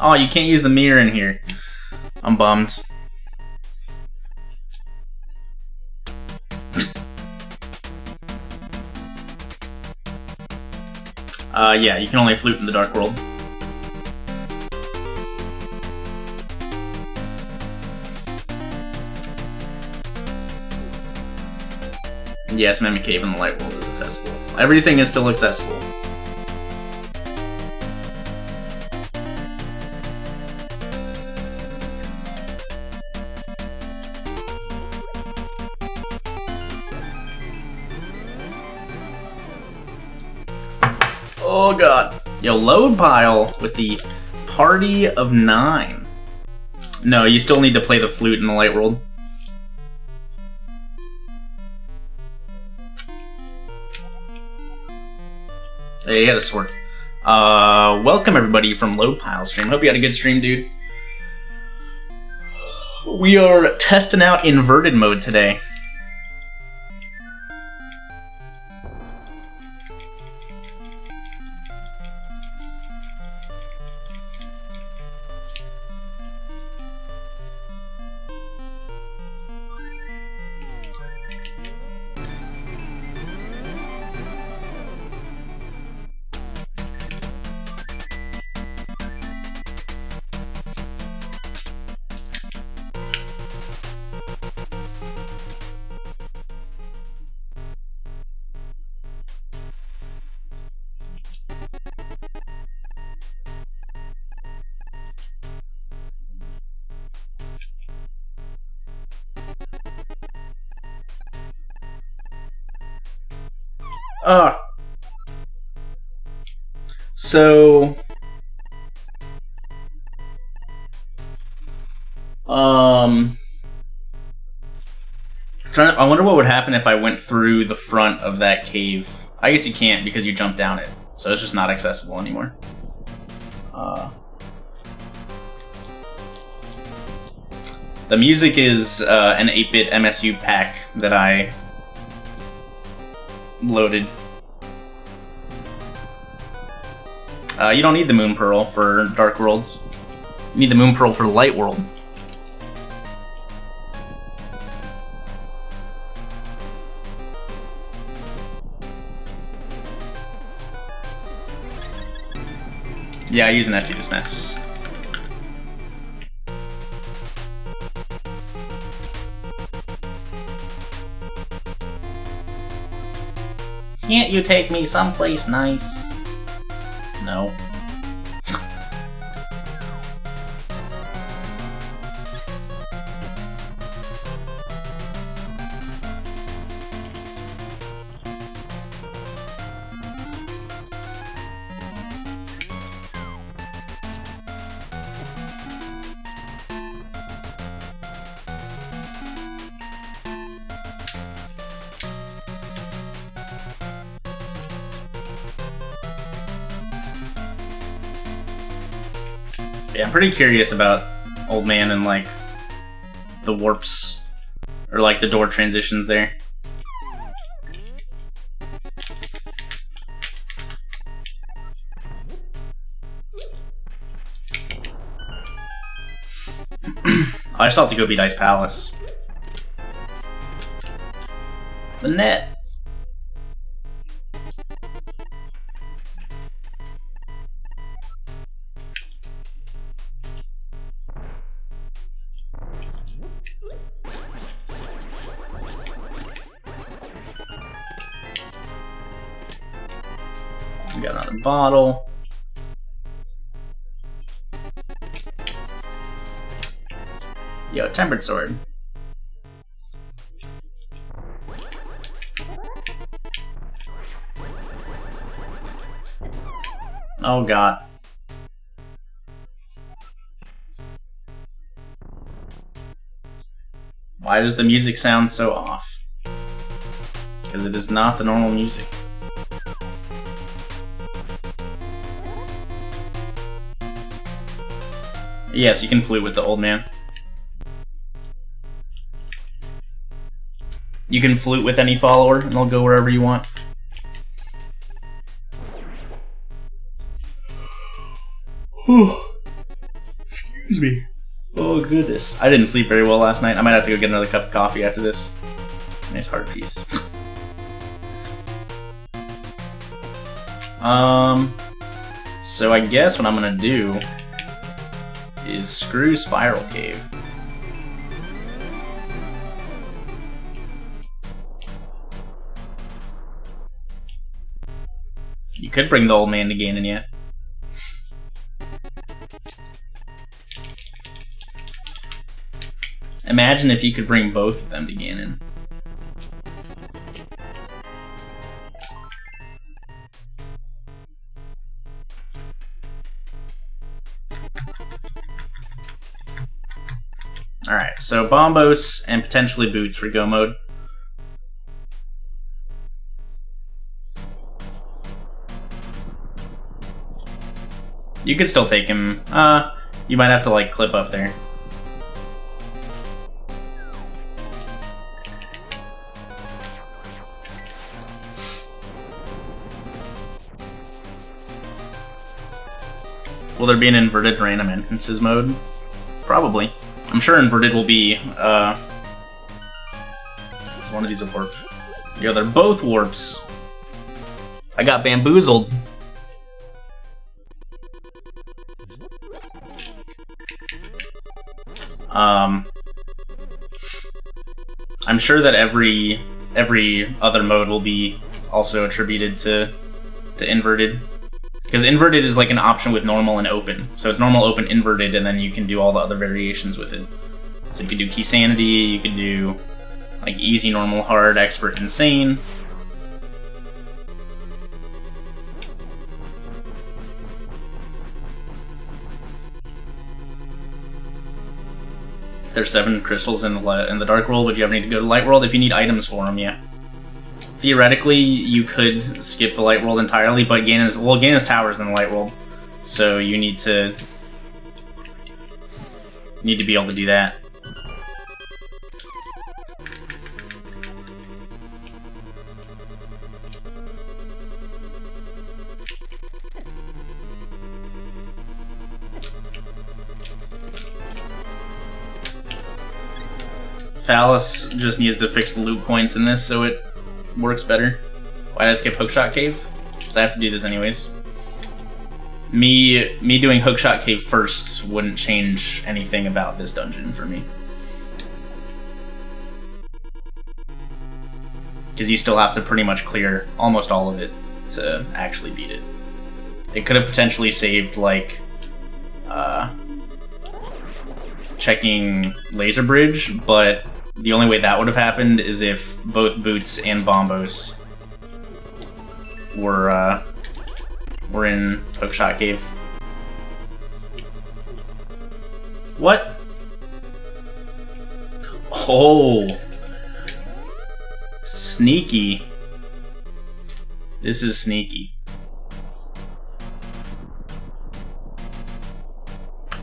Oh, you can't use the mirror in here. I'm bummed. Yeah, you can only flute in the Dark World. Yes, Mimic Cave in the Light World is accessible. Everything is still accessible. Oh god. Yo, load pile with the party of 9. No, you still need to play the flute in the Light World. Hey, you got a sword. Welcome everybody from Load Pile stream. Hope you had a good stream, dude. We are testing out inverted mode today. So... I wonder what would happen if I went through the front of that cave. I guess you can't because you jumped down it, so it's just not accessible anymore. The music is an 8-bit MSU pack that I loaded. You don't need the Moon Pearl for Dark Worlds. You need the Moon Pearl for Light World. Yeah, I use an SD to SNES. Can't you take me someplace nice? No. Yeah, I'm pretty curious about Old Man and, like, the warps, or, like, the door transitions there. I still have to go beat Ice Palace. The net! We got another bottle. Yo, Tempered Sword. Oh god. Why does the music sound so off? Because it is not the normal music. Yes, you can flute with the Old Man. You can flute with any follower, and they'll go wherever you want. Excuse me. Oh goodness. I didn't sleep very well last night. I might have to go get another cup of coffee after this. Nice hard piece. So I guess what I'm gonna do is screw Spiral Cave. You could bring the Old Man to Ganon yet. Imagine if you could bring both of them to Ganon. Alright, so Bombos and potentially Boots for Go Mode. You could still take him. You might have to, like, clip up there. Will there be an inverted random entrances mode? Probably. I'm sure inverted will be, it's one of these a warp. Yo, they're both warps. I got bamboozled. I'm sure that every other mode will be also attributed to inverted. Because inverted is like an option with normal and open. So it's normal, open, inverted, and then you can do all the other variations with it. So you can do Key Sanity, you can do like easy, normal, hard, expert, insane. There's 7 crystals in the Dark World. Would you ever need to go to Light World? If you need items for them, yeah. Theoretically, you could skip the Light World entirely, but Gaina's Tower is in the Light World, so you need to be able to do that. Phallus just needs to fix the loot points in this so it works better. Why did I skip Hookshot Cave? Because I have to do this anyways. Me doing Hookshot Cave first wouldn't change anything about this dungeon for me. Because you still have to pretty much clear almost all of it to actually beat it. It could have potentially saved, like, checking Laser Bridge, but the only way that would have happened is if both Boots and Bombos were in Hookshot Cave. What? Oh! Sneaky. This is sneaky.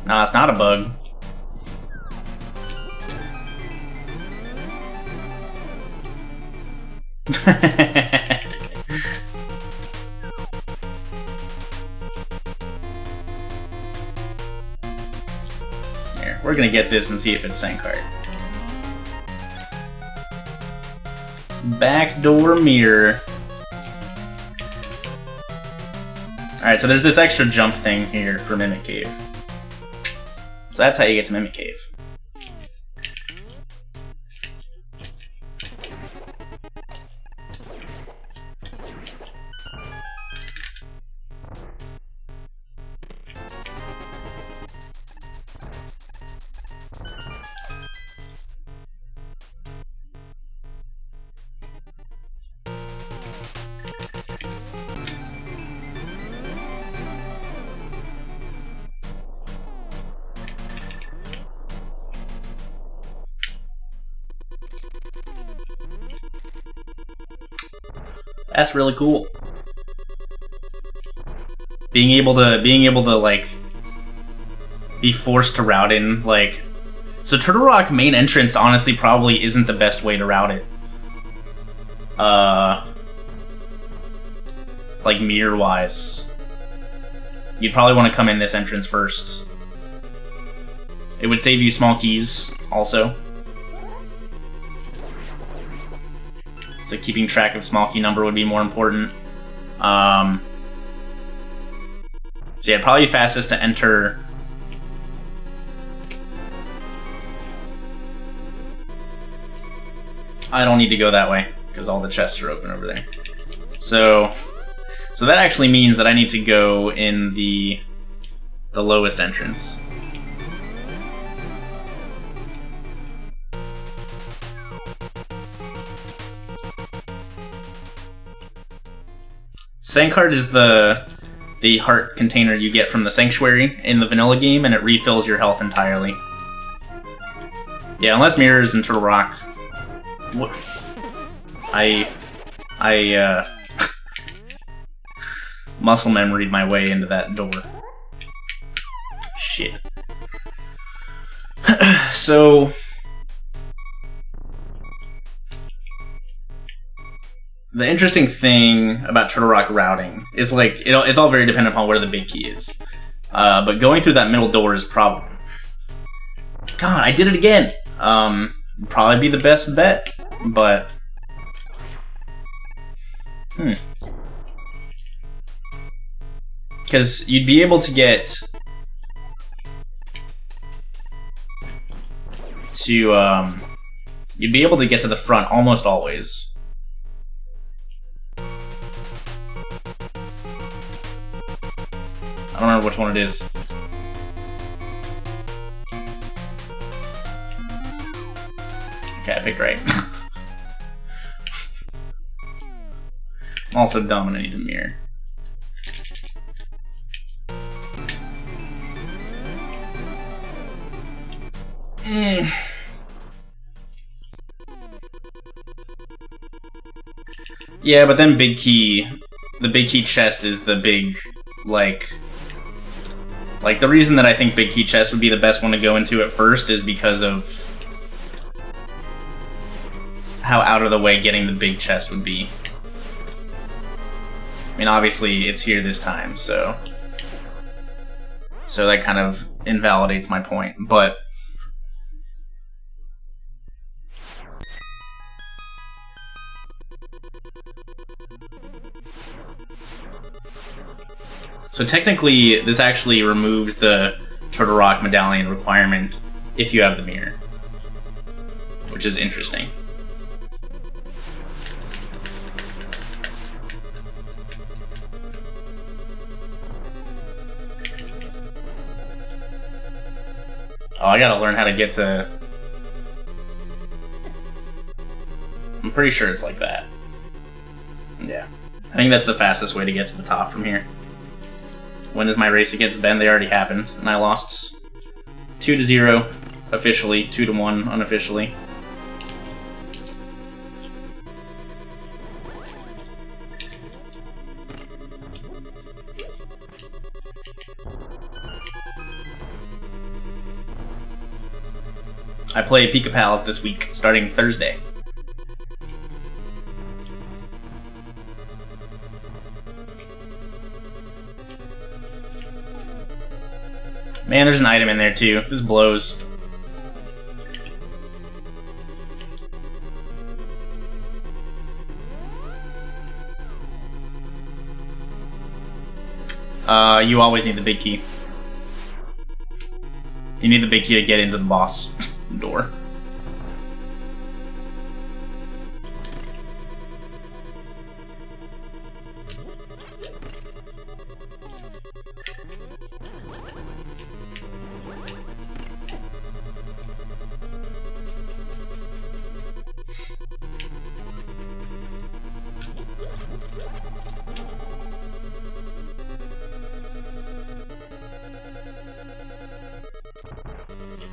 Nah, it's not a bug. Here, we're gonna get this and see if it's Sankart. Backdoor mirror. Alright, so there's this extra jump thing here for Mimic Cave. So that's how you get to Mimic Cave. That's really cool. Being able to like be forced to route in, like, so Turtle Rock main entrance honestly probably isn't the best way to route it. Like mirror wise. You'd probably want to come in this entrance first. It would save you small keys also. So keeping track of small key number would be more important. So yeah, probably fastest to enter. I don't need to go that way because all the chests are open over there. So that actually means that I need to go in the lowest entrance. Sankart is the heart container you get from the Sanctuary in the vanilla game, and it refills your health entirely. Yeah, unless Mirrors and Turtle Rock. What? I muscle memoried my way into that door. Shit. So the interesting thing about Turtle Rock routing is, like, it's all very dependent upon where the big key is. But going through that middle door is probably... God, I did it again! Probably be the best bet, but... Because you'd be able to get... You'd be able to get to the front almost always. I don't remember which one it is. Okay, I picked right. I'm also dumb and I need a mirror. Yeah, but then Big Key, the Big Key chest is the big, like the reason that I think Big Key chest would be the best one to go into at first is because of how out of the way getting the big chest would be. I mean, obviously it's here this time, so that kind of invalidates my point, but so technically, this actually removes the Turtle Rock medallion requirement if you have the mirror, which is interesting. Oh, I gotta learn how to get to... I'm pretty sure it's like that. Yeah. I think that's the fastest way to get to the top from here. When is my race against Ben? They already happened, and I lost 2-0 officially, 2-1 unofficially. I play Pika Pals this week, starting Thursday. Man, there's an item in there too. This blows. You always need the big key. You need the big key to get into the boss door.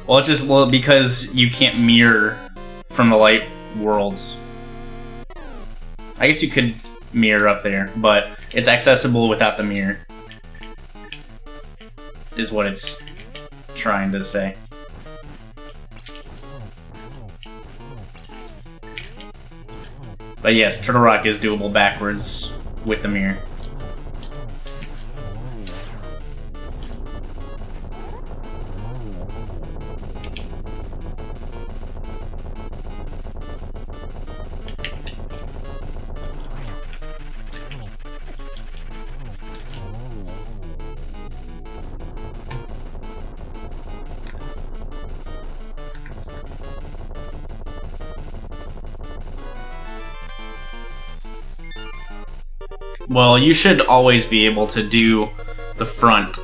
Well, it's just, well, because you can't mirror from the light worlds. I guess you could mirror up there, but it's accessible without the mirror, is what it's trying to say. But yes, Turtle Rock is doable backwards with the mirror. Well, you should always be able to do the front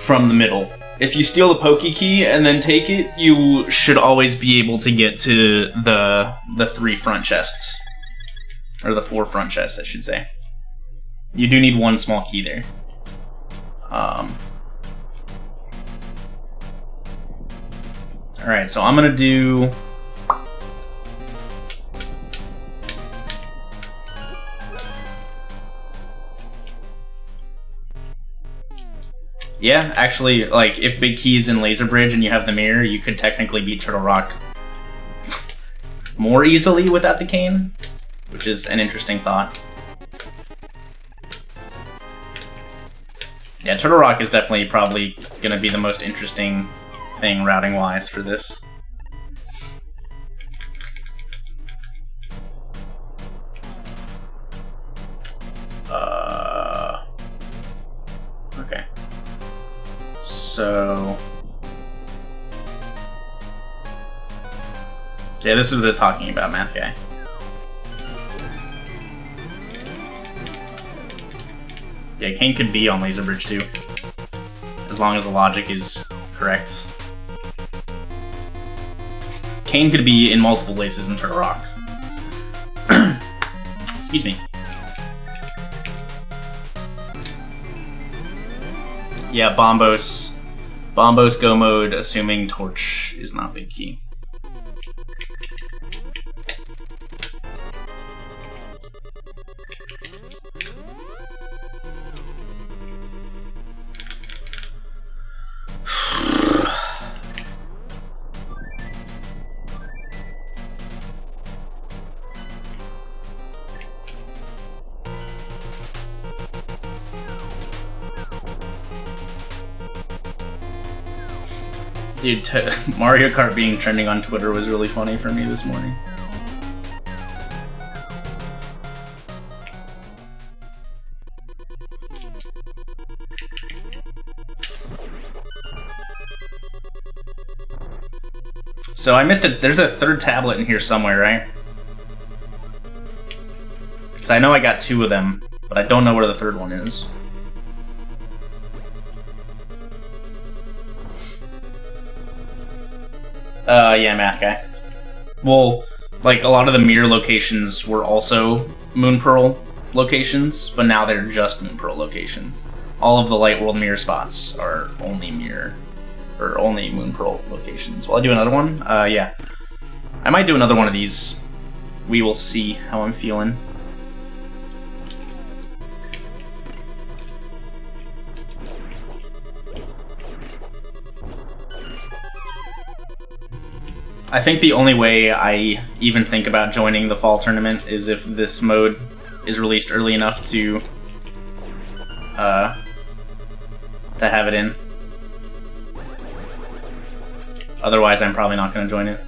from the middle. If you steal the Poke Key and then take it, you should always be able to get to the 3 front chests. Or the 4 front chests, I should say. You do need 1 small key there. Alright, so I'm gonna do... Yeah, actually, like, if Big Key's in Laser Bridge and you have the mirror, you could technically beat Turtle Rock more easily without the cane, which is an interesting thought. Yeah, Turtle Rock is definitely probably gonna be the most interesting thing routing-wise for this. Okay. So... yeah, this is what it's talking about, Math Guy. Yeah, Kane could be on Laser Bridge too, as long as the logic is correct. Kane could be in multiple places in Turtle Rock. Excuse me. Yeah, Bombos Go Mode, assuming Torch is not big key. Dude, Mario Kart being trending on Twitter was really funny for me this morning. So I missed it. There's a third tablet in here somewhere, right? Because I know I got 2 of them, but I don't know where the third one is. Yeah, math guy. Well, like, a lot of the mirror locations were also Moon Pearl locations, but now they're just Moon Pearl locations. All of the Light World mirror spots are only mirror, or only Moon Pearl locations. Will I do another one? Yeah. I might do another one of these. We will see how I'm feeling. I think the only way I even think about joining the fall tournament is if this mode is released early enough to have it in. Otherwise, I'm probably not going to join it.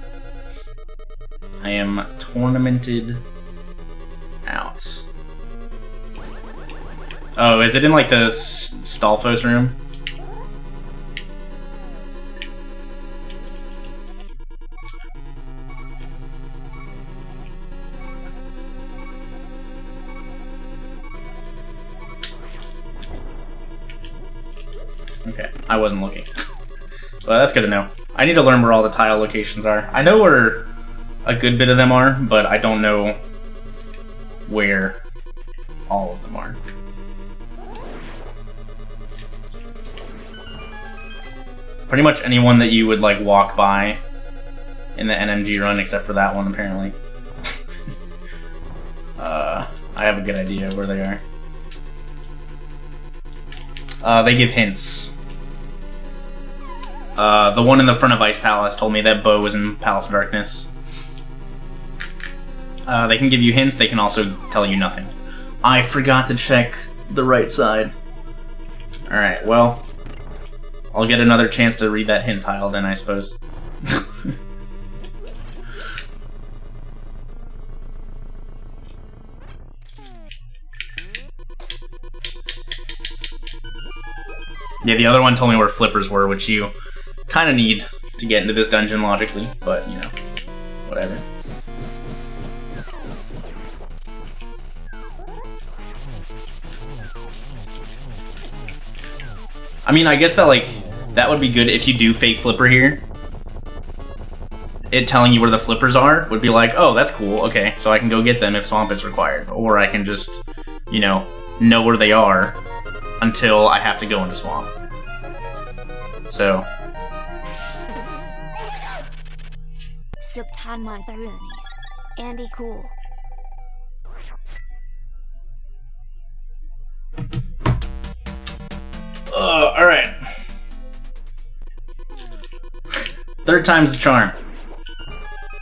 I am tournamented out. Oh, is it in like the Stalfos room? Okay, I wasn't looking. Well, that's good to know. I need to learn where all the tile locations are. I know where a good bit of them are, but I don't know where all of them are. Pretty much anyone that you would like walk by in the NMG run, except for that one apparently. I have a good idea where they are. They give hints. The one in the front of Ice Palace told me that Bo was in Palace of Darkness. They can give you hints, they can also tell you nothing. I forgot to check the right side. Alright, well, I'll get another chance to read that hint tile then, I suppose. Yeah, the other one told me where flippers were, which you kind of need to get into this dungeon logically, but, you know, whatever. I mean, I guess that, like, that would be good if you do fake flipper here. It telling you where the flippers are would be like, oh, that's cool, okay, so I can go get them if Swamp is required. Or I can just, you know where they are until I have to go into Swamp. So. Subtan Montharunis. Andy Cool. Alright. Third time's the charm.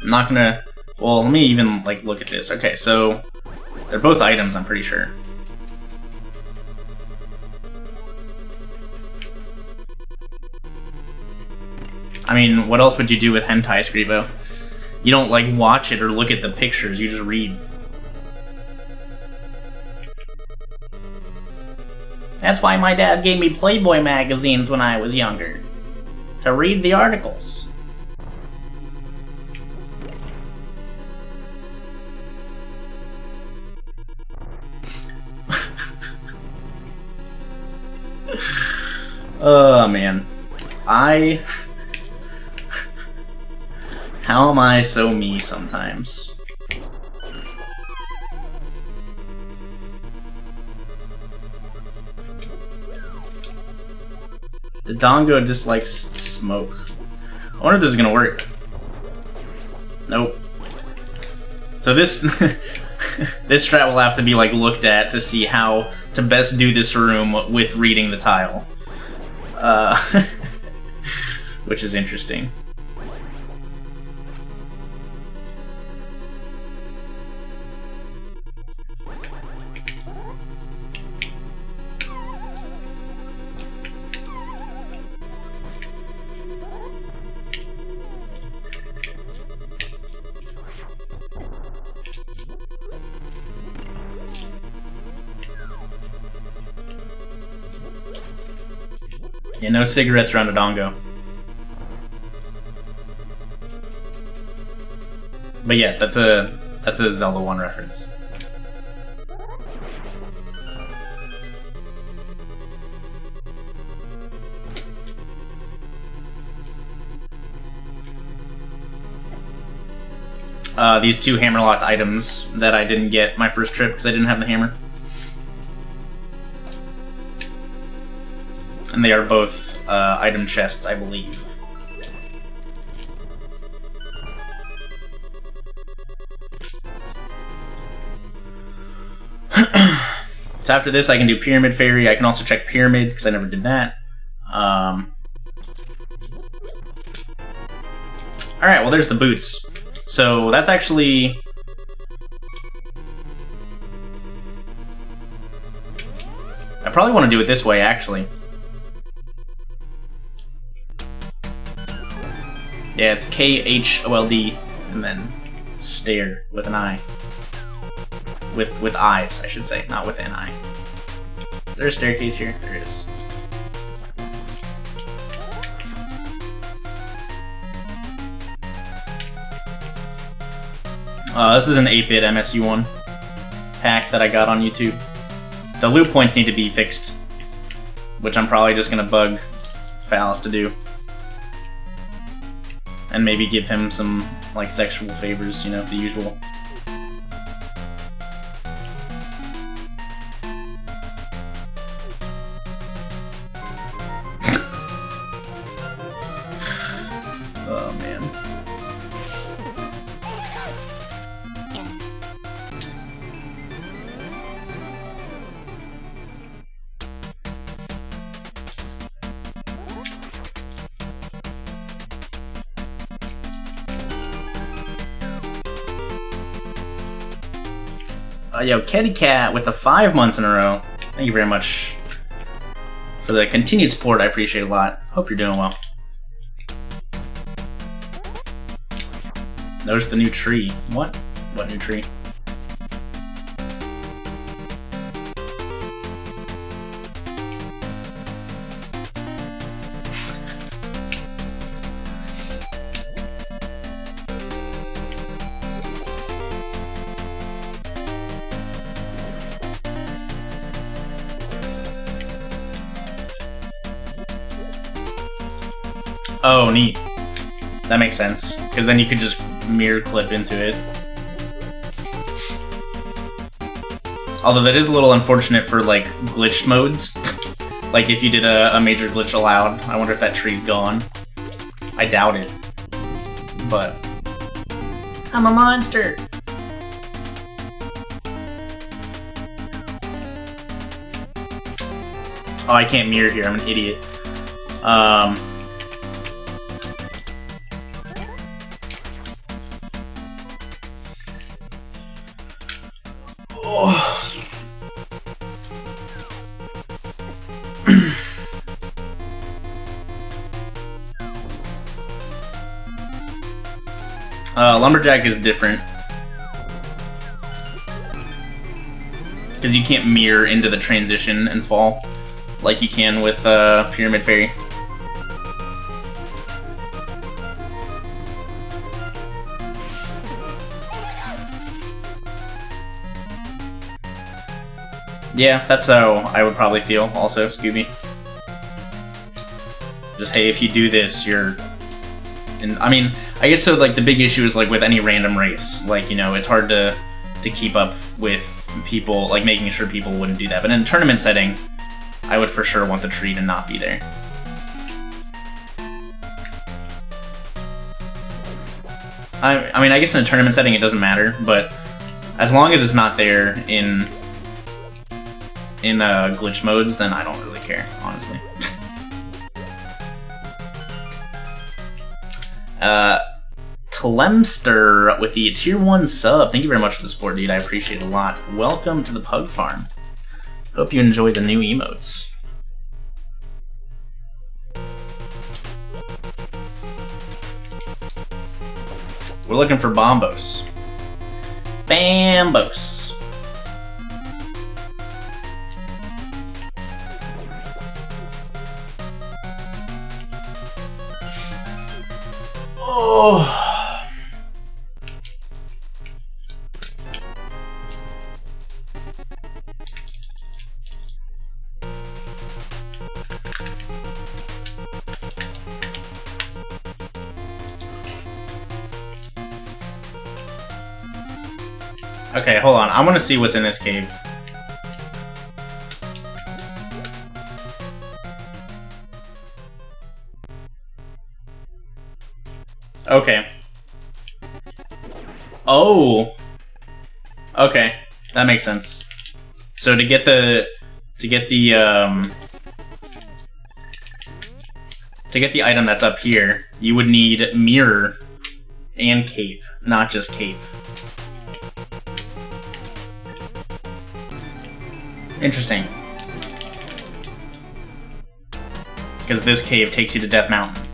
I'm not gonna... Well, let me even, like, look at this. Okay, so... They're both items, I'm pretty sure. I mean, what else would you do with hentai, Scrivo? You don't, like, watch it or look at the pictures, you just read. That's why my dad gave me Playboy magazines when I was younger. To read the articles. Oh, man. How am I so me sometimes? The Dongo dislikes smoke. I wonder if this is gonna work. Nope. So this this strat will have to be like looked at to see how to best do this room with reading the tile. Which is interesting. Yeah, no cigarettes around a dongo. But yes, that's a Zelda 1 reference. These two hammer-locked items that I didn't get my first trip because I didn't have the hammer. And they are both item chests, I believe. So after this, I can do Pyramid Fairy. I can also check Pyramid, because I never did that. Alright, well there's the boots. So that's actually... I probably want to do it this way, actually. Yeah, it's KHOLD, and then stare with an I. With eyes, I should say, not with an I. Is there a staircase here? There is. This is an 8-bit MSU1 hack that I got on YouTube. The loop points need to be fixed, which I'm probably just gonna bug Phallus to do. And maybe give him some, like, sexual favors, you know, the usual. Oh, man. Yo, Kitty Cat with the 5 months in a row. Thank you very much for the continued support. I appreciate it a lot. Hope you're doing well. Notice the new tree. What? What new tree? Oh, neat. That makes sense, because then you could just mirror clip into it. Although that is a little unfortunate for, like, glitched modes. Like, if you did a major glitch allowed, I wonder if that tree's gone. I doubt it. But... I'm a monster! Oh, I can't mirror here, I'm an idiot. Lumberjack is different. Because you can't mirror into the transition and fall like you can with Pyramid Fairy. Yeah, that's how I would probably feel also, Scooby. Just, hey, if you do this, you're... And I mean, I guess so, like, the big issue is, like, with any random race. Like, you know, it's hard to keep up with people, like, making sure people wouldn't do that. But in a tournament setting, I would for sure want the tree to not be there. I mean, I guess in a tournament setting it doesn't matter, but as long as it's not there in glitch modes, then I don't really care, honestly. Tlemster with the tier 1 sub. Thank you very much for the support, dude. I appreciate it a lot. Welcome to the Pug Farm. Hope you enjoy the new emotes. We're looking for Bombos. Bambos. Oh. Okay, hold on. I want to see what's in this cave. Okay. Oh. Okay, that makes sense. So to get the item that's up here, you would need mirror and cape, not just cape. Interesting. Because this cave takes you to Death Mountain.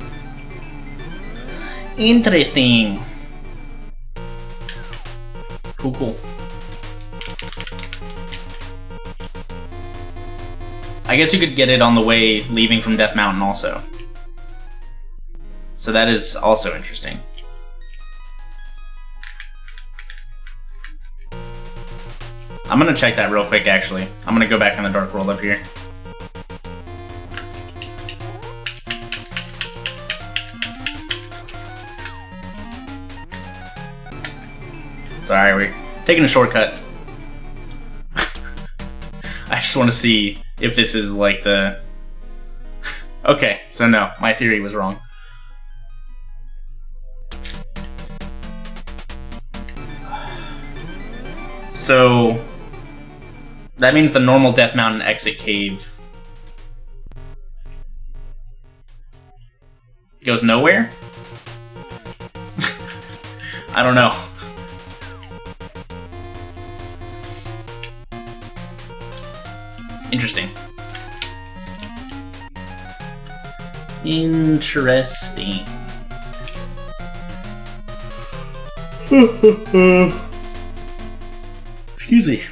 Interesting. Cool, cool. I guess you could get it on the way leaving from Death Mountain also. So that is also interesting. I'm gonna check that real quick, actually. I'm gonna go back in the Dark World up here. Sorry, we're taking a shortcut. I just want to see if this is like the... Okay, so no, my theory was wrong. So... that means the normal Death Mountain exit cave goes nowhere? I don't know. Interesting. Interesting. Excuse me.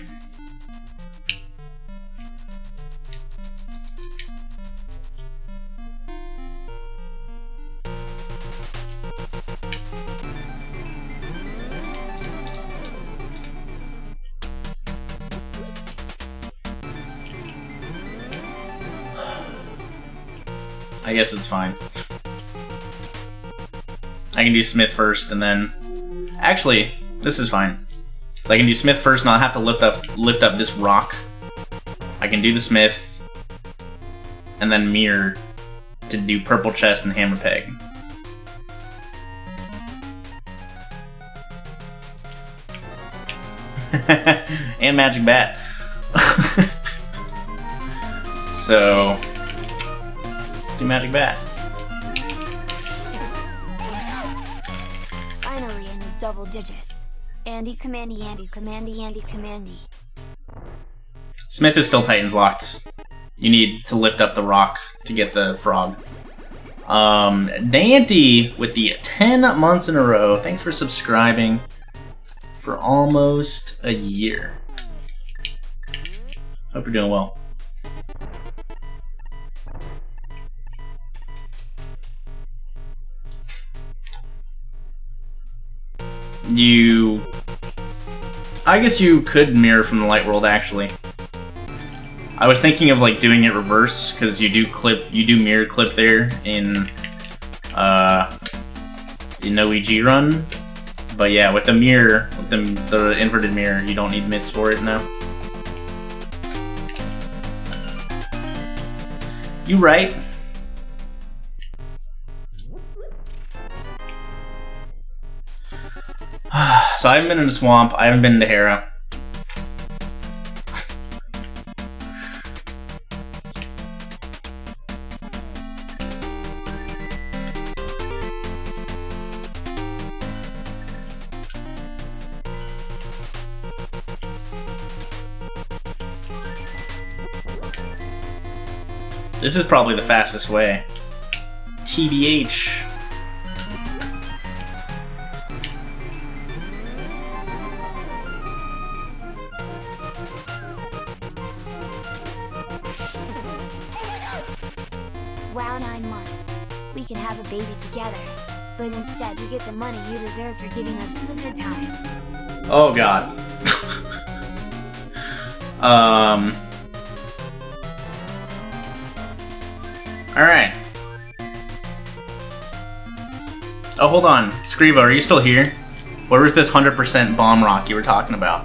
I guess it's fine. I can do Smith first and then... Actually, this is fine. So I can do Smith first and I'll have to lift up this rock. I can do the Smith and then mirror to do purple chest and hammer peg. And magic bat. So... magic bat. Finally in his double digits. Andy commandy, Andy commandy, Andy commandy. Smith is still Titans locked. You need to lift up the rock to get the frog. Dante with the 10 months in a row. Thanks for subscribing for almost a year. Hope you're doing well. I guess you could mirror from the light world, actually. I was thinking of like doing it reverse, because you do mirror clip there in OEG run. But yeah, with the mirror, with the inverted mirror, you don't need mitts for it now. You right. So I haven't been in the swamp. I haven't been to Hera. This is probably the fastest way. TBH. Wow, 9 months. We can have a baby together. But instead you get the money you deserve for giving us a good time. Oh god. Alright. Oh, hold on. Scrivo, are you still here? Where was this 100% bomb rock you were talking about?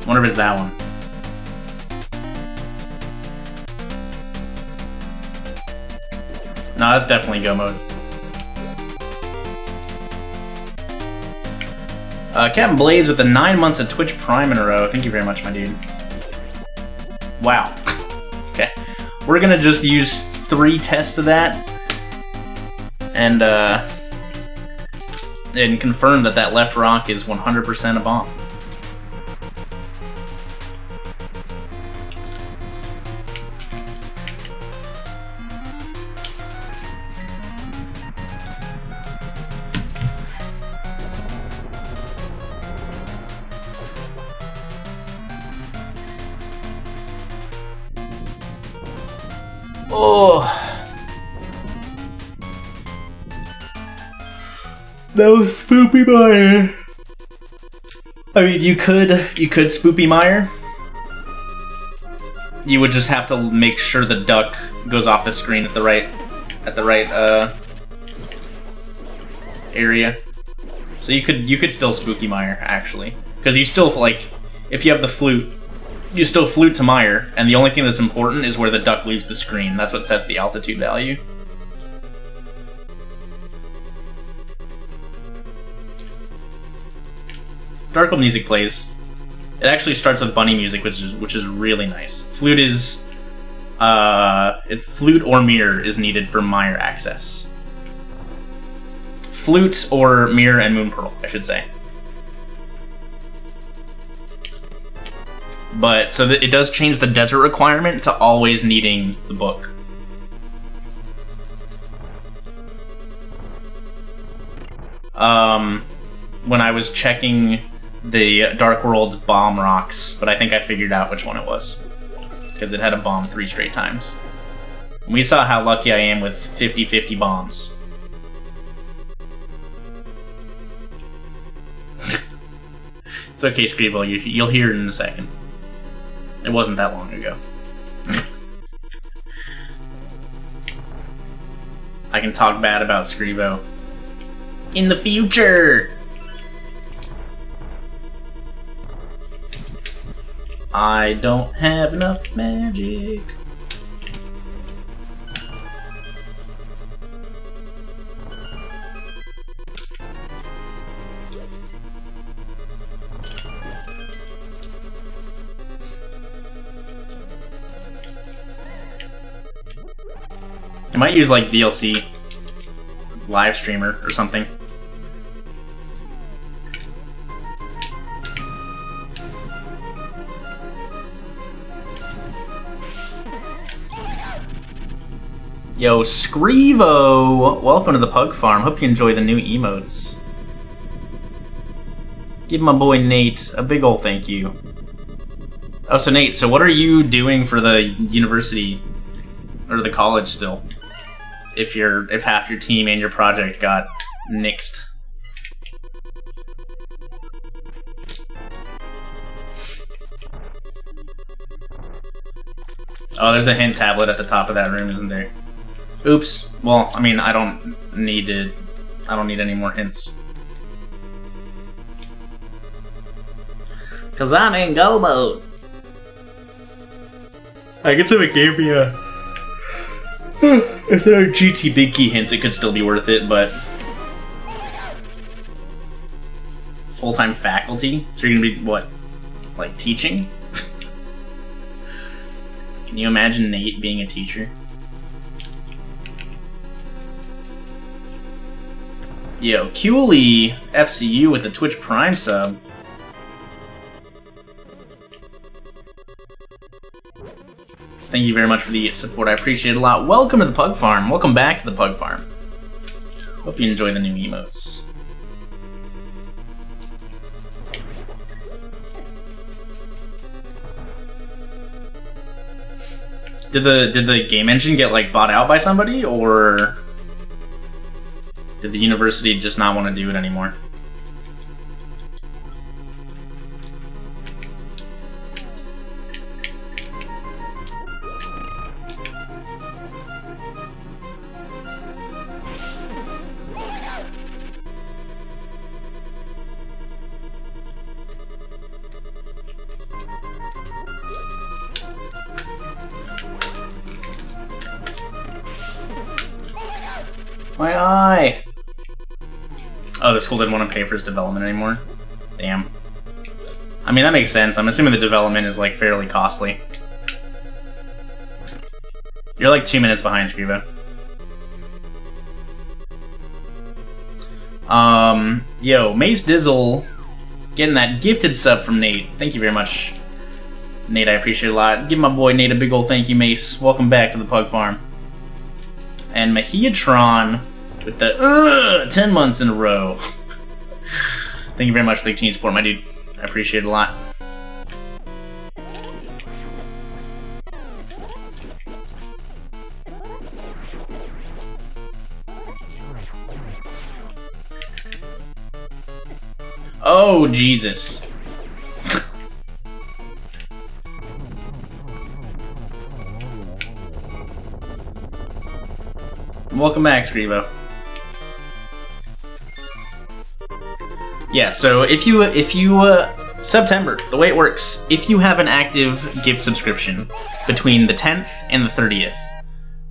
Wonder if it's that one. No, that's definitely go mode. Captain Blaze with the 9 months of Twitch Prime in a row. Thank you very much, my dude. Wow. Okay. We're gonna just use 3 tests of that. And confirm that that left rock is 100% a bomb. Oh, that was Spoopy Mire. I mean, you could Spoopy Mire. You would just have to make sure the duck goes off the screen at the right area. So you could still Spooky Mire actually, because you still, like, if you have the flute. You still flute to mire, and the only thing that's important is where the duck leaves the screen. That's what sets the altitude value. Darkle music plays. It actually starts with bunny music, which is really nice. Flute is... flute or mirror is needed for mire access. Flute or mirror and moon pearl, I should say. But, so that it does change the desert requirement to always needing the book. When I was checking the Dark World bomb rocks, but I think I figured out which one it was. Because it had a bomb 3 straight times. And we saw how lucky I am with 50-50 bombs. It's okay, Scrivo, you'll hear it in a second. It wasn't that long ago. I can talk bad about Scrivo. In the future! I don't have enough magic. I might use like VLC live streamer or something. Yo, Scrivo! Welcome to the Pug Farm. Hope you enjoy the new emotes. Give my boy Nate a big ol' thank you. Oh, so Nate, so what are you doing for the university or the college still? If half your team and your project got nixed. Oh, there's a hint tablet at the top of that room, isn't there? Oops. Well, I mean, I don't need any more hints. 'Cause I'm in go mode. I guess if it gave me a... if there are GT big key hints, it could still be worth it, but... Full-time faculty? So you're gonna be, what? Like, teaching? Can you imagine Nate being a teacher? Yo, Cooley FCU with the Twitch Prime sub. Thank you very much for the support. I appreciate it a lot. Welcome to the Pug Farm. Welcome back to the Pug Farm. Hope you enjoy the new emotes. Did the game engine get like bought out by somebody, or did the university just not want to do it anymore? My eye! Oh, the school didn't want to pay for its development anymore? Damn. I mean, that makes sense. I'm assuming the development is, like, fairly costly. You're, like, 2 minutes behind, Scrivo. Yo, Mace Dizzle getting that gifted sub from Nate. Thank you very much, Nate. I appreciate it a lot. Give my boy Nate a big old thank you, Mace. Welcome back to the Pug Farm. And Mahiatron with the 10 months in a row. Thank you very much for the continued support, my dude. I appreciate it a lot. Oh, Jesus. Welcome back, Scrivo. Yeah, so if you September, the way it works, if you have an active gift subscription between the 10th and the 30th,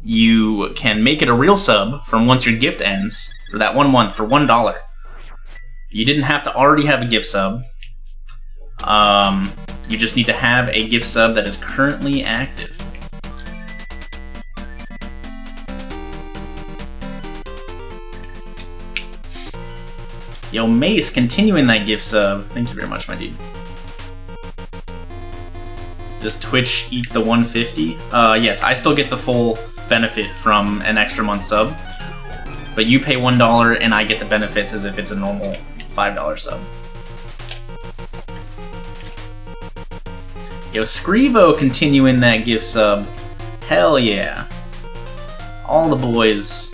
you can make it a real sub from once your gift ends for that 1 month for $1. You didn't have to already have a gift sub. You just need to have a gift sub that is currently active. Yo, Mace, continuing that gift sub. Thank you very much, my dude. Does Twitch eat the 150? Yes, I still get the full benefit from an extra month sub. But you pay $1 and I get the benefits as if it's a normal $5 sub. Yo, Scrivo continuing that gift sub. Hell yeah. All the boys.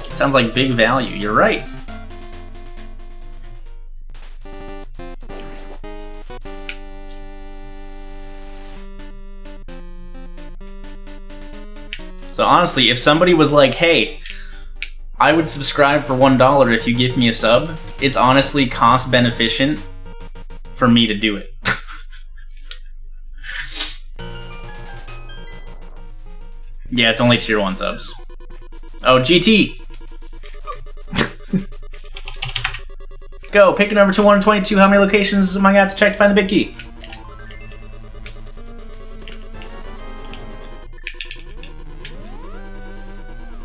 Sounds like big value. You're right. So honestly, if somebody was like, hey, I would subscribe for $1 if you give me a sub, it's honestly cost beneficent for me to do it. Yeah, it's only tier 1 subs. Oh, GT! Go, pick a number 222. How many locations am I gonna have to check to find the big key?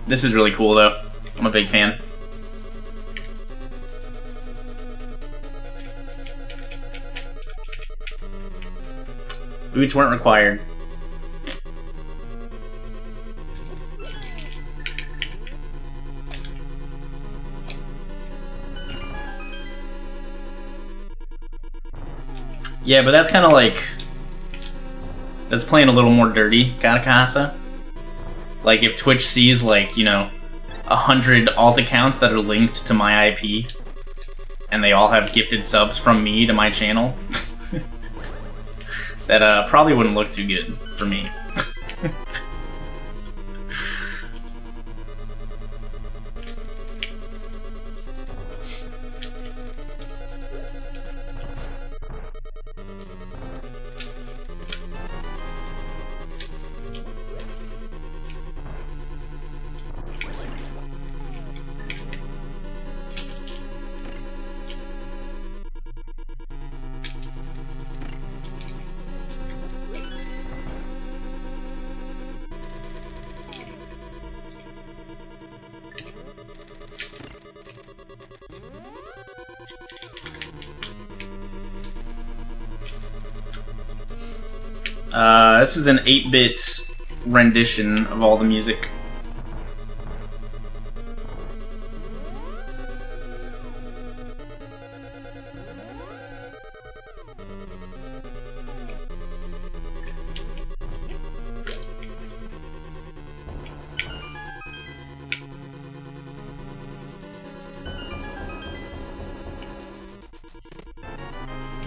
This is really cool, though. I'm a big fan. Boots weren't required. Yeah, but that's kind of like... that's playing a little more dirty, Katakasa. Like, if Twitch sees, like, you know, 100 alt accounts that are linked to my IP, and they all have gifted subs from me to my channel, that probably wouldn't look too good for me. This is an 8-bit rendition of all the music.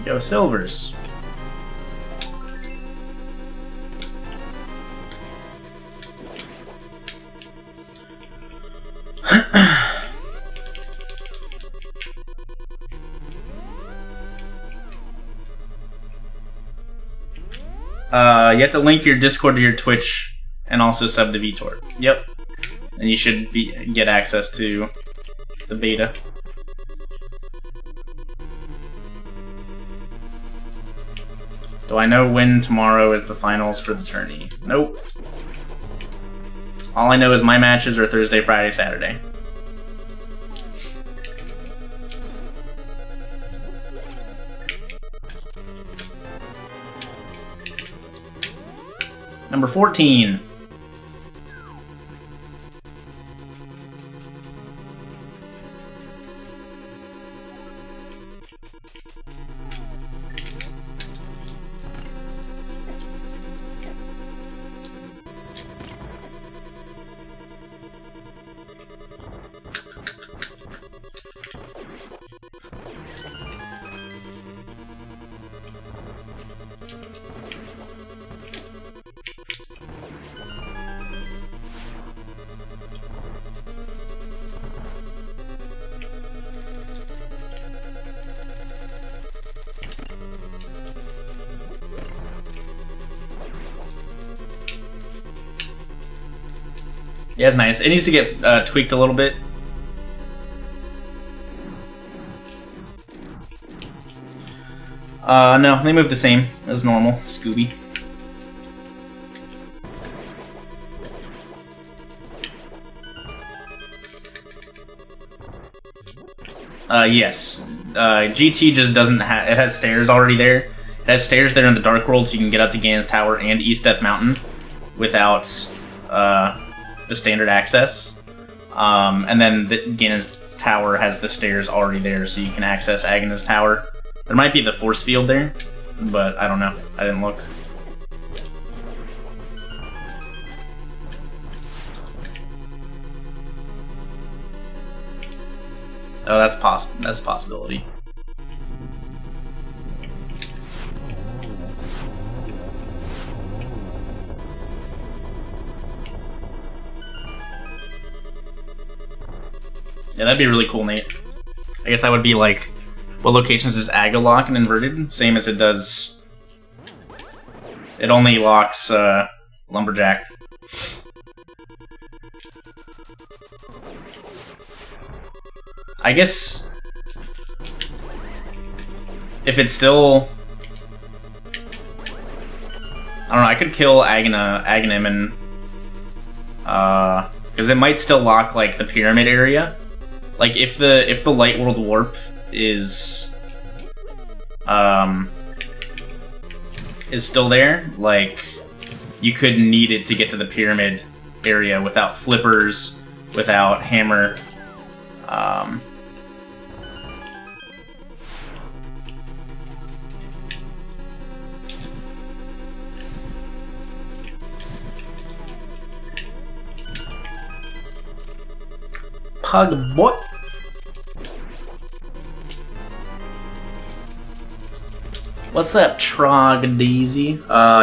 Yo, Silvers. You have to link your Discord to your Twitch and also sub to VTOR. Yep. And you should get access to the beta. Do I know when tomorrow is the finals for the tourney? Nope. All I know is my matches are Thursday, Friday, Saturday. Number 14. Yeah, it's nice. It needs to get tweaked a little bit. No, they move the same as normal, Scooby. Yes. GT just doesn't have... It has stairs already there. It has stairs there in the Dark World, so you can get up to Ganon's Tower and East Death Mountain without the standard access. And then Ganon's Tower has the stairs already there, so you can access Agana's Tower. There might be the force field there, but I don't know. I didn't look. Oh, that's a possibility. Yeah, that'd be really cool, Nate. I guess that would be like, what locations does Aga lock and inverted? Same as it does. It only locks Lumberjack. I guess if it's still, I don't know. I could kill Aghanim and because it might still lock like the pyramid area. Like if the Light World Warp is still there, like you could need it to get to the pyramid area without flippers, without hammer. Pug boy. What's up, Trogdeezy?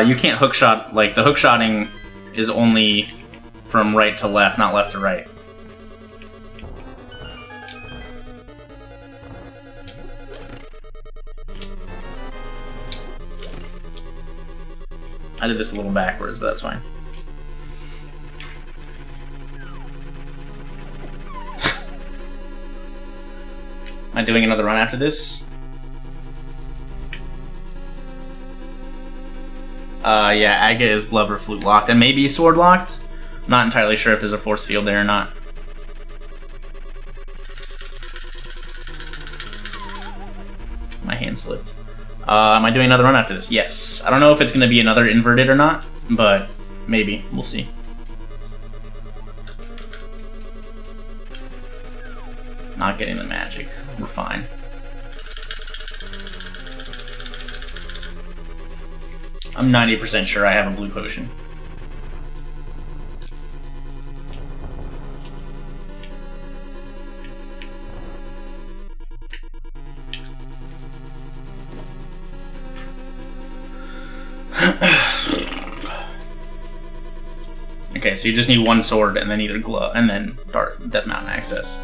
You can't hookshot, like, the hookshotting is only from right to left, not left to right. I did this a little backwards, but that's fine. Am I doing another run after this? Yeah, Aga is glove or flute locked, and maybe sword locked. I'm not entirely sure if there's a force field there or not. My hand slipped. Am I doing another run after this? Yes. I don't know if it's going to be another inverted or not, but maybe. We'll see. Not getting the magic. We're fine. I'm 90% sure I have a blue potion. Okay, so you just need one sword and then either glow and then Death Mountain access.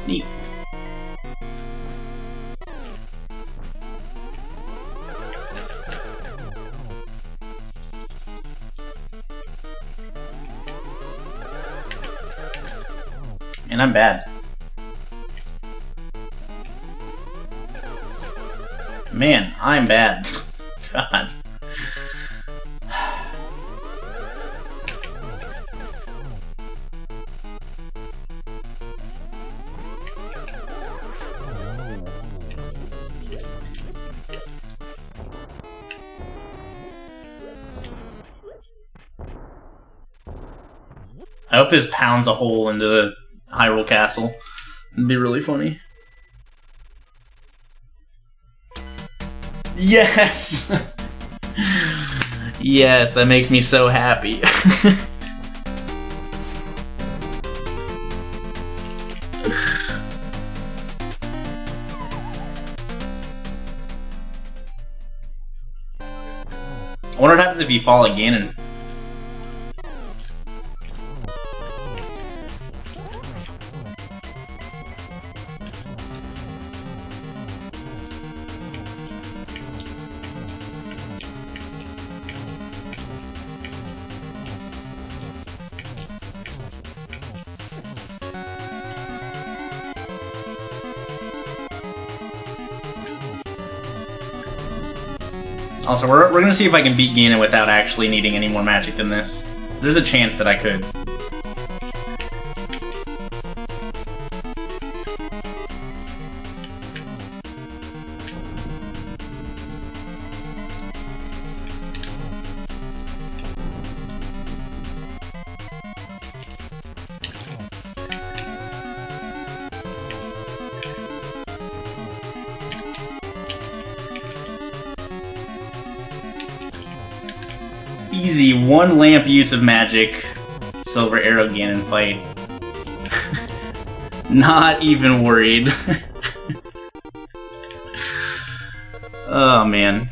Neat. And I'm bad. Man, I'm bad. God. I hope this pounds a hole into the Hyrule Castle. It'd be really funny. Yes! Yes, that makes me so happy. I wonder what happens if you fall again and... Also, we're gonna see if I can beat Ganon without actually needing any more magic than this. There's a chance that I could. Easy, one lamp use of magic. Silver Arrow Ganon fight. Not even worried. Oh man.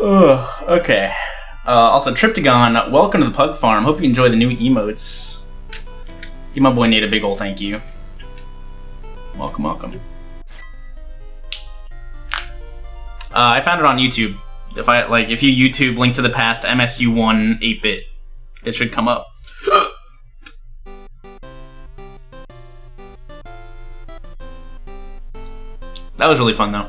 Ugh, okay. Also, Triptygon, welcome to the Pug Farm. Hope you enjoy the new emotes. Give my boy Nate a big ol' thank you. Welcome, welcome. I found it on YouTube. If you YouTube Link to the Past MSU1 8-bit, it should come up. That was really fun though.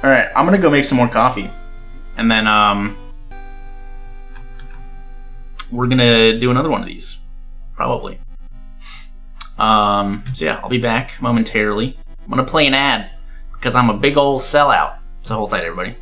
Alright, I'm gonna go make some more coffee. And then, we're gonna do another one of these. Probably. So yeah, I'll be back momentarily. I'm gonna play an ad, because I'm a big ol' sellout. So hold tight, everybody.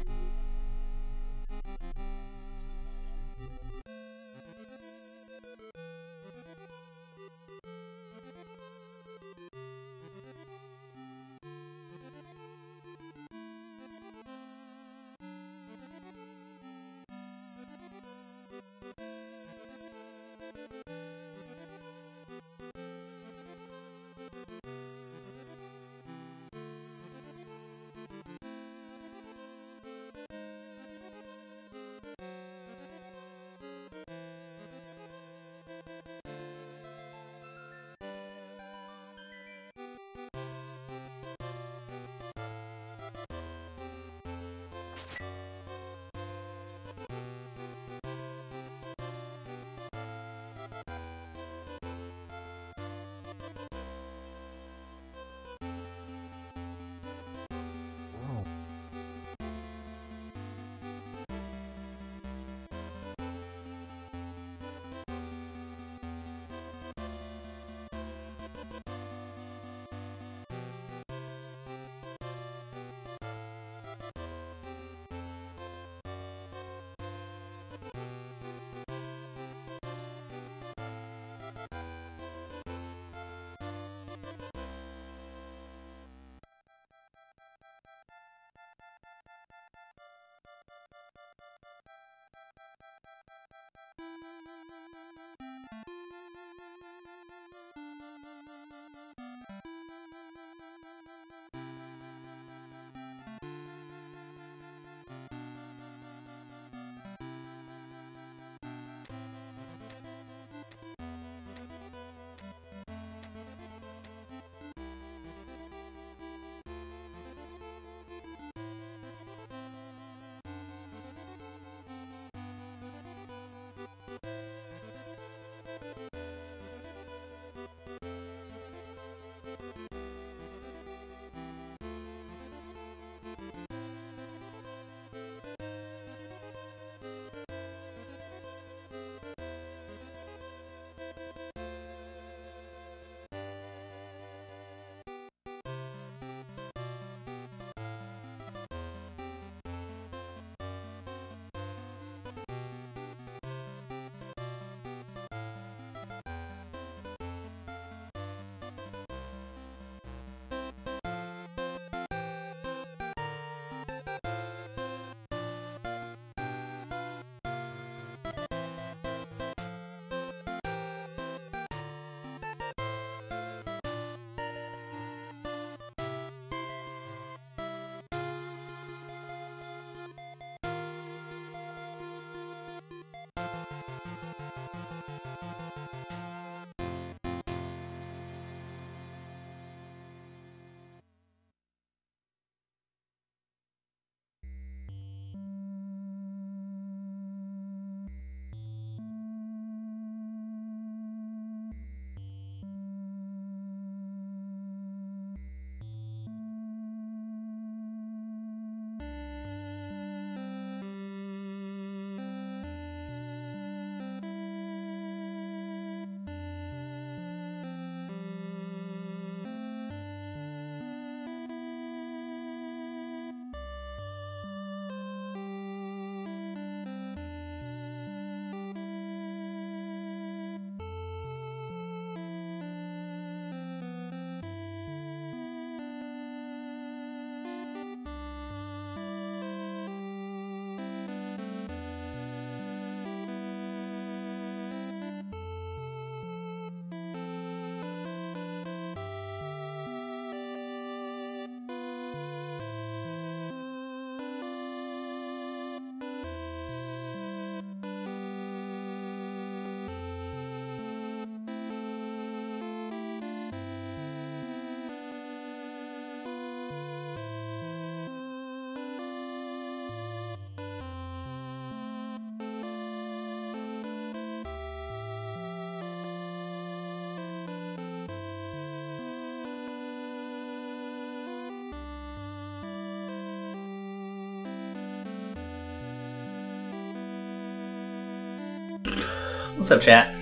What's up, chat?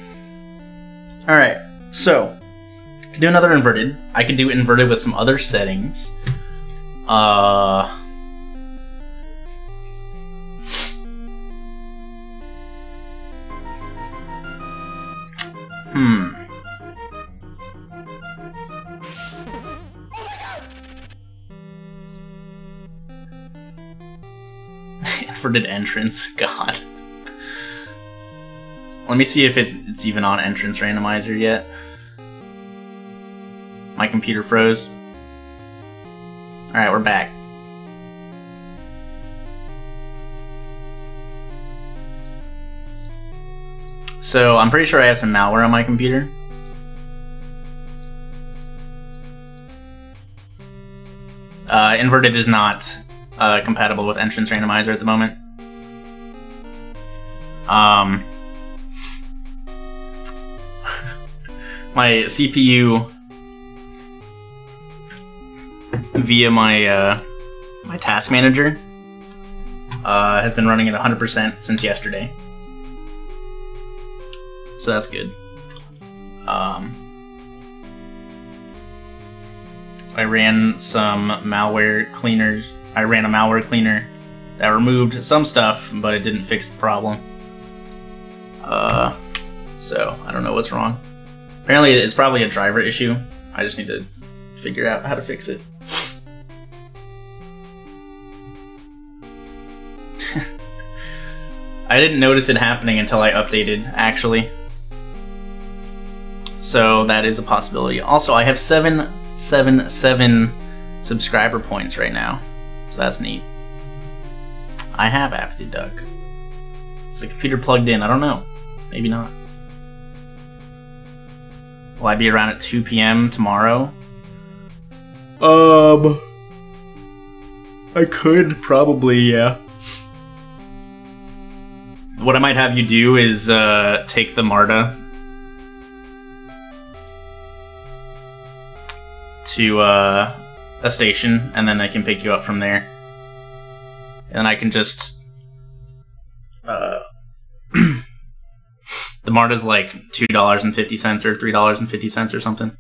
Alright, so I can do another inverted. I can do inverted with some other settings. Inverted entrance, God. Let me see if it's even on entrance randomizer yet. My computer froze. Alright, we're back. So, I'm pretty sure I have some malware on my computer. Inverted is not compatible with entrance randomizer at the moment. My CPU via my my task manager has been running at 100% since yesterday, so that's good. I ran some malware cleaners. I ran a malware cleaner that removed some stuff, but it didn't fix the problem. So I don't know what's wrong. Apparently it's probably a driver issue. I just need to figure out how to fix it. I didn't notice it happening until I updated, actually. So that is a possibility. Also, I have 777 subscriber points right now. So that's neat. I have Apathy Duck. Is the computer plugged in? I don't know. Maybe not. Will I be around at 2 p.m. tomorrow? I could probably, yeah. What I might have you do is take the MARTA to a station, and then I can pick you up from there. And I can just the MARTA's like $2.50 or $3.50 or something.